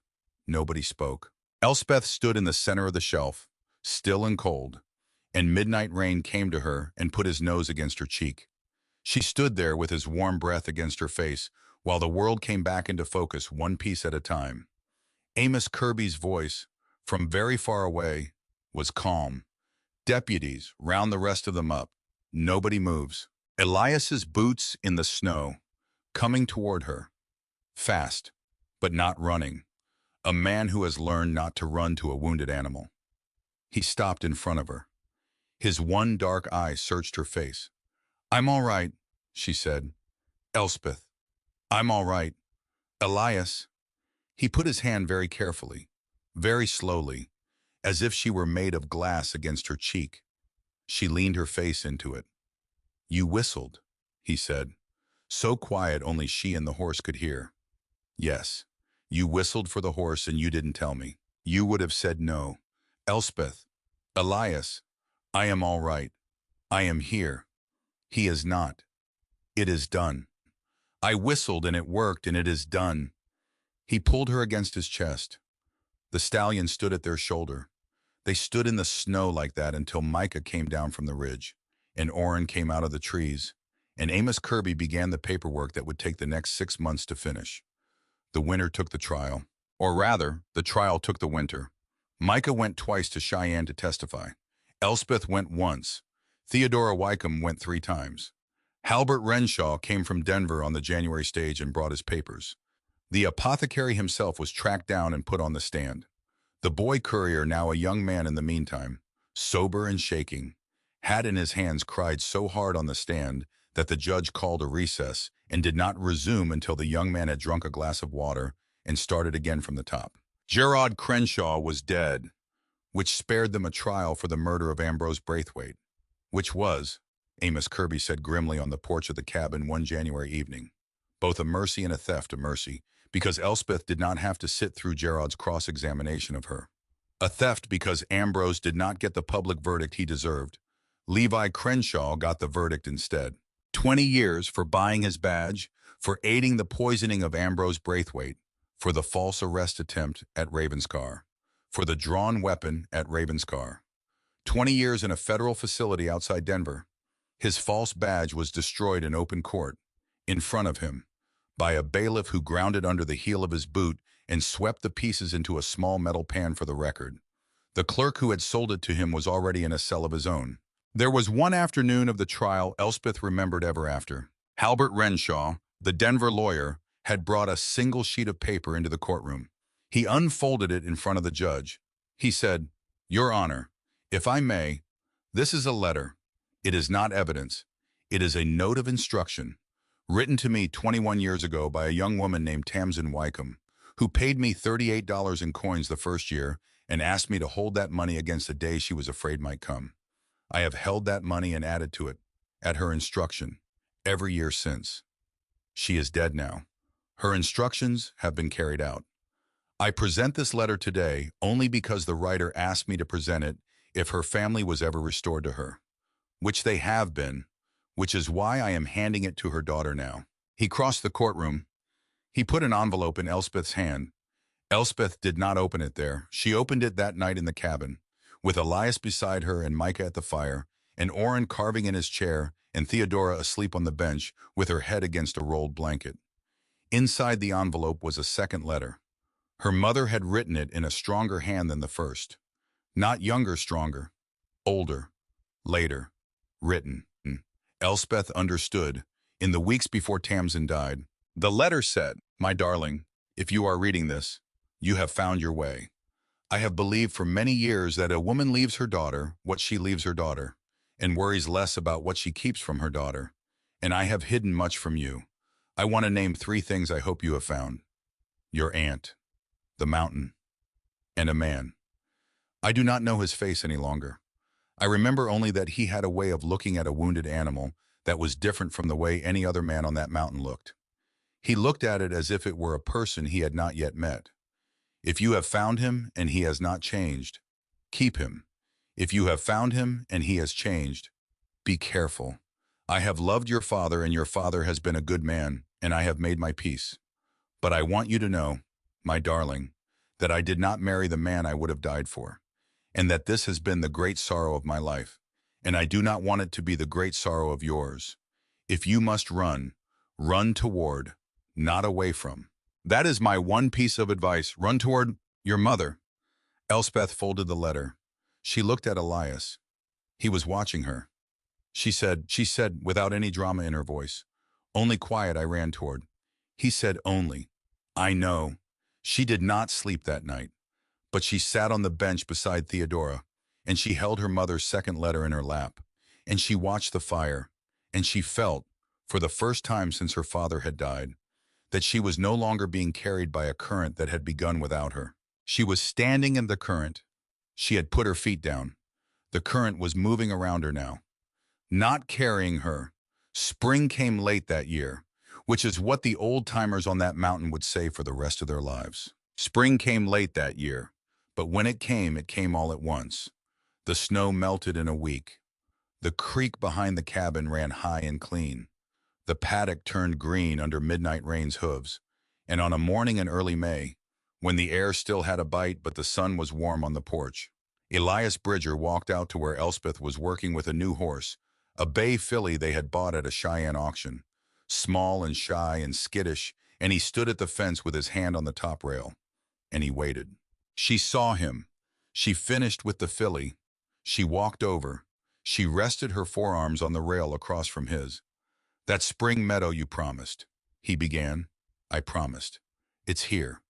Nobody spoke. Elspeth stood in the center of the shelf, still and cold, and midnight rain came to her and put his nose against her cheek. She stood there with his warm breath against her face while the world came back into focus 1 piece at a time. Amos Kirby's voice, from very far away, was calm. Deputies, round the rest of them up. Nobody moves. Elias's boots in the snow, coming toward her. Fast, but not running. A man who has learned not to run to a wounded animal. He stopped in front of her. His one dark eye searched her face. "I'm all right," she said. "Elspeth, I'm all right. Elias." He put his hand very carefully, very slowly, as if she were made of glass against her cheek. She leaned her face into it. "You whistled," he said, so quiet only she and the horse could hear. "Yes, you whistled for the horse and you didn't tell me. You would have said no. Elspeth, Elias, I am all right. I am here. He is not. It is done. I whistled and it worked and it is done." He pulled her against his chest. The stallion stood at their shoulder. They stood in the snow like that until Micah came down from the ridge, and Orrin came out of the trees, and Amos Kirby began the paperwork that would take the next 6 months to finish. The winter took the trial. Or rather, the trial took the winter. Micah went twice to Cheyenne to testify. Elspeth went once. Theodora Wycombe went 3 times. Halbert Renshaw came from Denver on the January stage and brought his papers. The apothecary himself was tracked down and put on the stand. The boy courier, now a young man in the meantime, sober and shaking, had in his hands cried so hard on the stand that the judge called a recess and did not resume until the young man had drunk a glass of water and started again from the top. Gerard Crenshaw was dead, which spared them a trial for the murder of Ambrose Braithwaite, which was, Amos Kirby said grimly on the porch of the cabin one January evening, both a mercy and a theft, a mercy, because Elspeth did not have to sit through Gerard's cross-examination of her. A theft because Ambrose did not get the public verdict he deserved. Levi Crenshaw got the verdict instead. 20 years for buying his badge, for aiding the poisoning of Ambrose Braithwaite, for the false arrest attempt at Ravenscar, for the drawn weapon at Ravenscar. 20 years in a federal facility outside Denver. His false badge was destroyed in open court, in front of him, by a bailiff who ground it under the heel of his boot and swept the pieces into a small metal pan for the record. The clerk who had sold it to him was already in a cell of his own. There was one afternoon of the trial Elspeth remembered ever after. Halbert Renshaw, the Denver lawyer, had brought a single sheet of paper into the courtroom. He unfolded it in front of the judge. He said, "Your Honor, if I may, this is a letter. It is not evidence. It is a note of instruction, written to me 21 years ago by a young woman named Tamsin Wycombe, who paid me $38 in coins the first year and asked me to hold that money against a day she was afraid might come. I have held that money and added to it, at her instruction, every year since. She is dead now. Her instructions have been carried out. I present this letter today only because the writer asked me to present it if her family was ever restored to her, which they have been, which is why I am handing it to her daughter now." He crossed the courtroom. He put an envelope in Elspeth's hand. Elspeth did not open it there. She opened it that night in the cabin, with Elias beside her and Micah at the fire, and Orrin carving in his chair, and Theodora asleep on the bench with her head against a rolled blanket. Inside the envelope was a second letter. Her mother had written it in a stronger hand than the first. Not younger, stronger. Older. Later. Written. Elspeth understood. In the weeks before Tamsin died, the letter said, "My darling, if you are reading this, you have found your way. I have believed for many years that a woman leaves her daughter what she leaves her daughter, and worries less about what she keeps from her daughter. And I have hidden much from you. I want to name 3 things I hope you have found. Your aunt, the mountain, and a man. I do not know his face any longer. I remember only that he had a way of looking at a wounded animal that was different from the way any other man on that mountain looked. He looked at it as if it were a person he had not yet met. If you have found him and he has not changed, keep him. If you have found him and he has changed, be careful. I have loved your father and your father has been a good man, and I have made my peace. But I want you to know, my darling, that I did not marry the man I would have died for, and that this has been the great sorrow of my life, and I do not want it to be the great sorrow of yours. If you must run, run toward, not away from. That is my one piece of advice. Run toward your mother." Elspeth folded the letter. She looked at Elias. He was watching her. She said, without any drama in her voice, "Only quiet I ran toward." He said, "Only. I know." She did not sleep that night, but she sat on the bench beside Theodora, and she held her mother's second letter in her lap, and she watched the fire, and she felt, for the first time since her father had died, that she was no longer being carried by a current that had begun without her. She was standing in the current. She had put her feet down. The current was moving around her now, not carrying her. Spring came late that year, which is what the old-timers on that mountain would say for the rest of their lives. Spring came late that year, but when it came all at once. The snow melted in a week. The creek behind the cabin ran high and clean. The paddock turned green under midnight rain's hooves, and on a morning in early May, when the air still had a bite but the sun was warm on the porch, Elias Bridger walked out to where Elspeth was working with a new horse, a bay filly they had bought at a Cheyenne auction, small and shy and skittish, and he stood at the fence with his hand on the top rail, and he waited. She saw him. She finished with the filly. She walked over. She rested her forearms on the rail across from his. "That spring meadow you promised," he began. "I promised. It's here."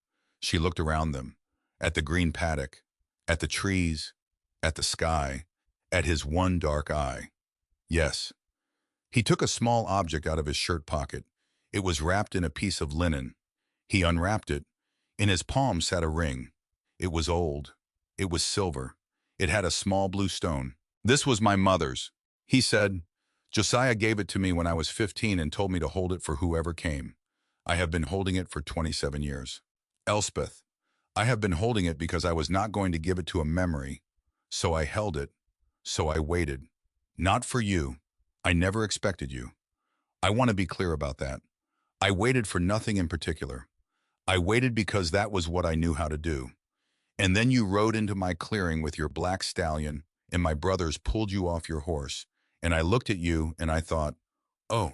She looked around them, at the green paddock, at the trees, at the sky, at his one dark eye. "Yes." He took a small object out of his shirt pocket. It was wrapped in a piece of linen. He unwrapped it. In his palm sat a ring. It was old. It was silver. It had a small blue stone. This was my mother's, he said. Josiah gave it to me when I was 15 and told me to hold it for whoever came. I have been holding it for 27 years. Elspeth, I have been holding it because I was not going to give it to a memory. So I held it. So I waited. Not for you. I never expected you. I want to be clear about that. I waited for nothing in particular. I waited because that was what I knew how to do. And then you rode into my clearing with your black stallion, and my brothers pulled you off your horse. And I looked at you, and I thought, oh,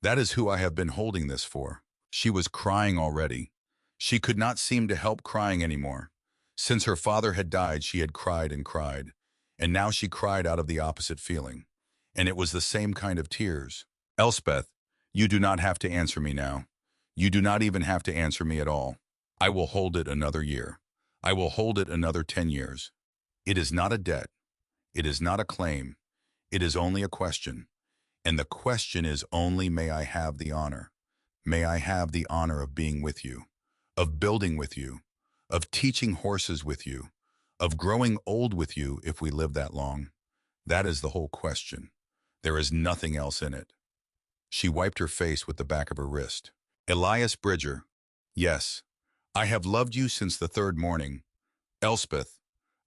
that is who I have been holding this for. She was crying already. She could not seem to help crying anymore. Since her father had died, she had cried and cried. And now she cried out of the opposite feeling. And it was the same kind of tears. Elspeth, you do not have to answer me now. You do not even have to answer me at all. I will hold it another year. I will hold it another 10 years. It is not a debt. It is not a claim. It is only a question. And the question is only, may I have the honor? May I have the honor of being with you, of building with you, of teaching horses with you, of growing old with you if we live that long? That is the whole question. There is nothing else in it. She wiped her face with the back of her wrist. Elias Bridger. Yes, I have loved you since the third morning. Elspeth,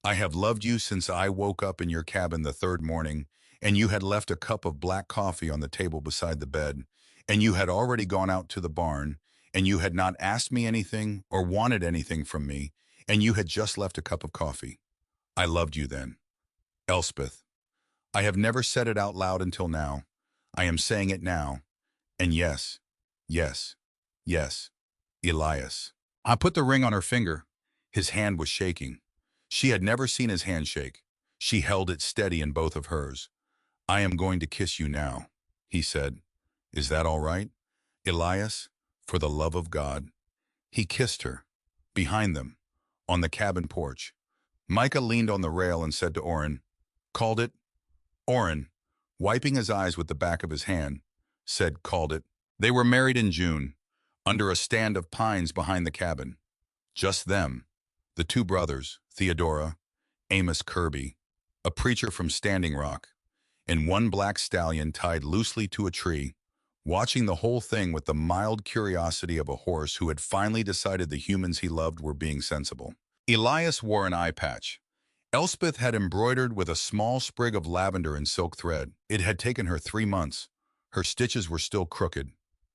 I have loved you since I woke up in your cabin the third morning, and you had left a cup of black coffee on the table beside the bed, and you had already gone out to the barn, and you had not asked me anything or wanted anything from me, and you had just left a cup of coffee. I loved you then. Elspeth, I have never said it out loud until now. I am saying it now. And yes, yes, yes, Elias. I put the ring on her finger. His hand was shaking. She had never seen his hand shake. She held it steady in both of hers. I am going to kiss you now, he said. Is that all right? Elias, for the love of God. He kissed her. Behind them, on the cabin porch. Micah leaned on the rail and said to Orrin, "Called it?" Orrin, wiping his eyes with the back of his hand, said, "Called it." They were married in June, under a stand of pines behind the cabin. Just them, the two brothers, Theodora, Amos Kirby, a preacher from Standing Rock, and one black stallion tied loosely to a tree, watching the whole thing with the mild curiosity of a horse who had finally decided the humans he loved were being sensible. Elias wore an eye patch. Elspeth had embroidered with a small sprig of lavender and silk thread. It had taken her 3 months. Her stitches were still crooked.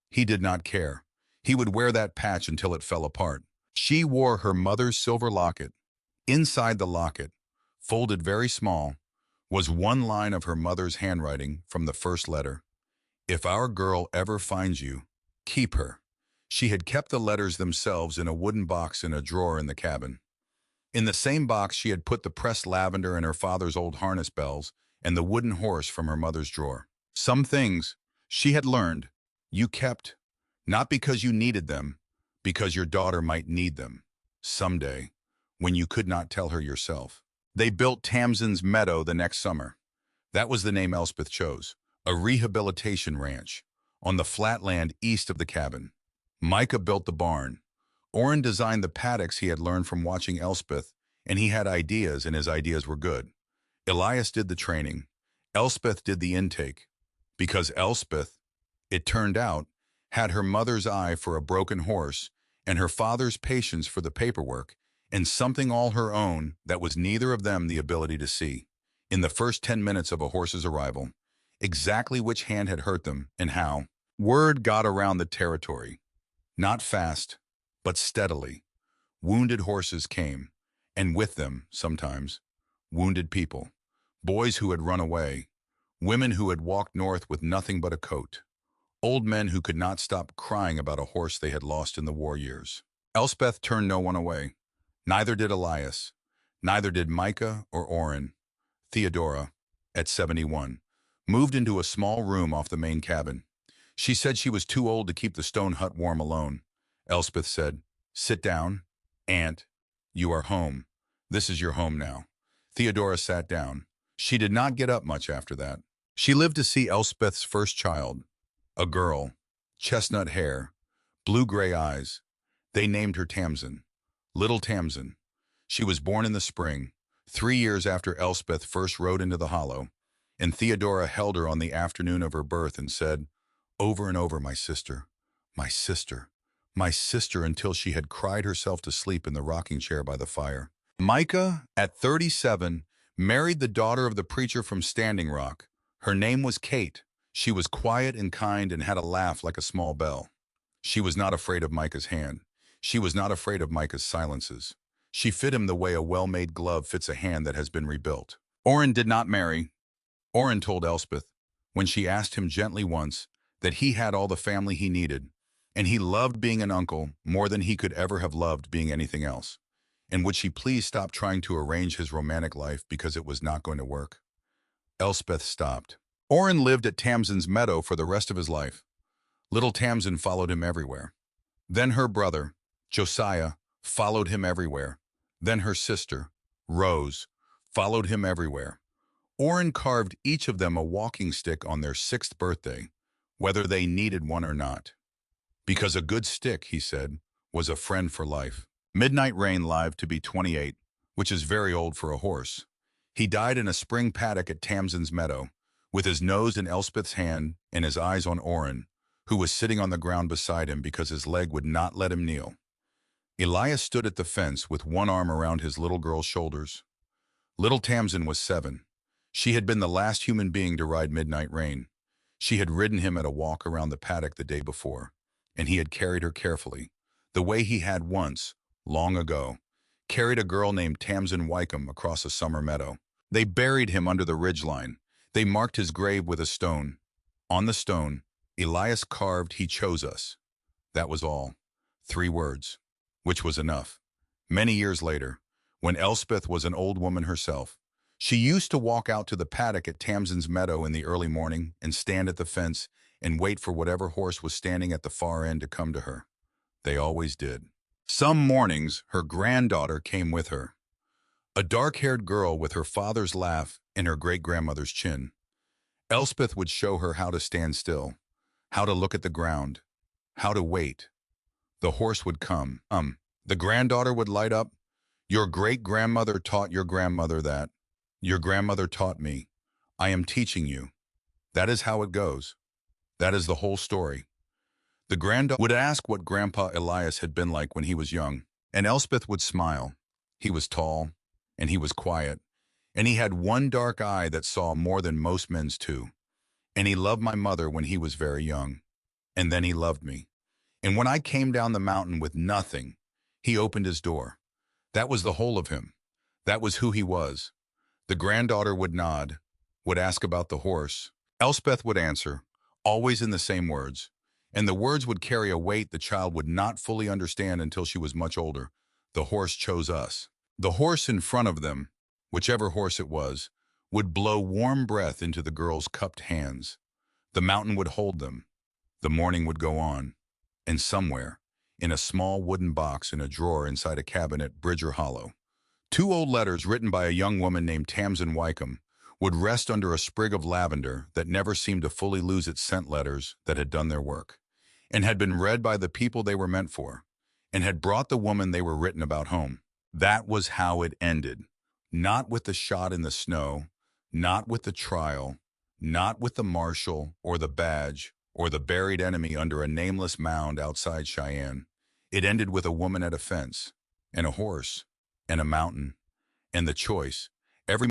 He did not care. He would wear that patch until it fell apart. She wore her mother's silver locket. Inside the locket, folded very small, was one line of her mother's handwriting from the first letter. If our girl ever finds you, keep her. She had kept the letters themselves in a wooden box in a drawer in the cabin. In the same box she had put the pressed lavender and her father's old harness bells and the wooden horse from her mother's drawer. Some things, she had learned, you kept, not because you needed them, because your daughter might need them, someday, when you could not tell her yourself. They built Tamsin's Meadow the next summer. That was the name Elspeth chose, a rehabilitation ranch, on the flat land east of the cabin. Micah built the barn. Orrin designed the paddocks he had learned from watching Elspeth, and he had ideas, and his ideas were good. Elias did the training. Elspeth did the intake. Because Elspeth, it turned out, had her mother's eye for a broken horse and her father's patience for the paperwork, and something all her own that was neither of them the ability to see. In the first 10 minutes of a horse's arrival, exactly which hand had hurt them and how, word got around the territory. Not fast, but steadily. Wounded horses came, and with them, sometimes, wounded people. Boys who had run away, women who had walked north with nothing but a coat, old men who could not stop crying about a horse they had lost in the war years. Elspeth turned no one away. Neither did Elias. Neither did Micah or Orrin. Theodora, at 71, moved into a small room off the main cabin. She said she was too old to keep the stone hut warm alone. Elspeth said, "Sit down, Aunt. You are home. This is your home now." Theodora sat down. She did not get up much after that. She lived to see Elspeth's first child, a girl, chestnut hair, blue-gray eyes. They named her Tamsin. Little Tamsin. She was born in the spring, 3 years after Elspeth first rode into the hollow, and Theodora held her on the afternoon of her birth and said, over and over, my sister, my sister, my sister, until she had cried herself to sleep in the rocking chair by the fire. Micah, at 37, married the daughter of the preacher from Standing Rock. Her name was Kate. She was quiet and kind and had a laugh like a small bell. She was not afraid of Micah's hand. She was not afraid of Micah's silences. She fit him the way a well-made glove fits a hand that has been rebuilt. Orrin did not marry. Orrin told Elspeth, when she asked him gently once, that he had all the family he needed, and he loved being an uncle more than he could ever have loved being anything else. And would she please stop trying to arrange his romantic life because it was not going to work? Elspeth stopped. Orrin lived at Tamsin's meadow for the rest of his life. Little Tamsin followed him everywhere. Then her brother, Josiah, followed him everywhere. Then her sister, Rose, followed him everywhere. Orrin carved each of them a walking stick on their 6th birthday, whether they needed one or not. Because a good stick, he said, was a friend for life. Midnight Rain lived to be 28, which is very old for a horse. He died in a spring paddock at Tamsin's meadow, with his nose in Elspeth's hand and his eyes on Orrin, who was sitting on the ground beside him because his leg would not let him kneel. Elias stood at the fence with one arm around his little girl's shoulders. Little Tamsin was 7. She had been the last human being to ride Midnight Rain. She had ridden him at a walk around the paddock the day before, and he had carried her carefully, the way he had once, long ago, carried a girl named Tamsin Wycombe across a summer meadow. They buried him under the ridgeline. They marked his grave with a stone. On the stone, Elias carved, "He chose us." That was all. 3 words, which was enough. Many years later, when Elspeth was an old woman herself, she used to walk out to the paddock at Tamsin's meadow in the early morning and stand at the fence and wait for whatever horse was standing at the far end to come to her. They always did. Some mornings, her granddaughter came with her. A dark-haired girl with her father's laugh and her great-grandmother's chin. Elspeth would show her how to stand still, how to look at the ground, how to wait. The horse would come. The granddaughter would light up. Your great-grandmother taught your grandmother that. Your grandmother taught me. I am teaching you. That is how it goes. That is the whole story. The granddaughter would ask what Grandpa Elias had been like when he was young, and Elspeth would smile. He was tall, and he was quiet, and he had one dark eye that saw more than most men's too. And he loved my mother when he was very young, and then he loved me. And when I came down the mountain with nothing, he opened his door. That was the whole of him. That was who he was. The granddaughter would nod, would ask about the horse. Elspeth would answer, always in the same words, and the words would carry a weight the child would not fully understand until she was much older. The horse chose us. The horse in front of them, whichever horse it was, would blow warm breath into the girl's cupped hands. The mountain would hold them. The morning would go on. And somewhere, in a small wooden box in a drawer inside a cabin at Bridger Hollow, 2 old letters written by a young woman named Tamsin Wycombe would rest under a sprig of lavender that never seemed to fully lose its scent, letters that had done their work, and had been read by the people they were meant for, and had brought the woman they were written about home. That was how it ended. Not with the shot in the snow, not with the trial, not with the marshal or the badge or the buried enemy under a nameless mound outside Cheyenne. It ended with a woman at a fence, and a horse, and a mountain, and the choice. Every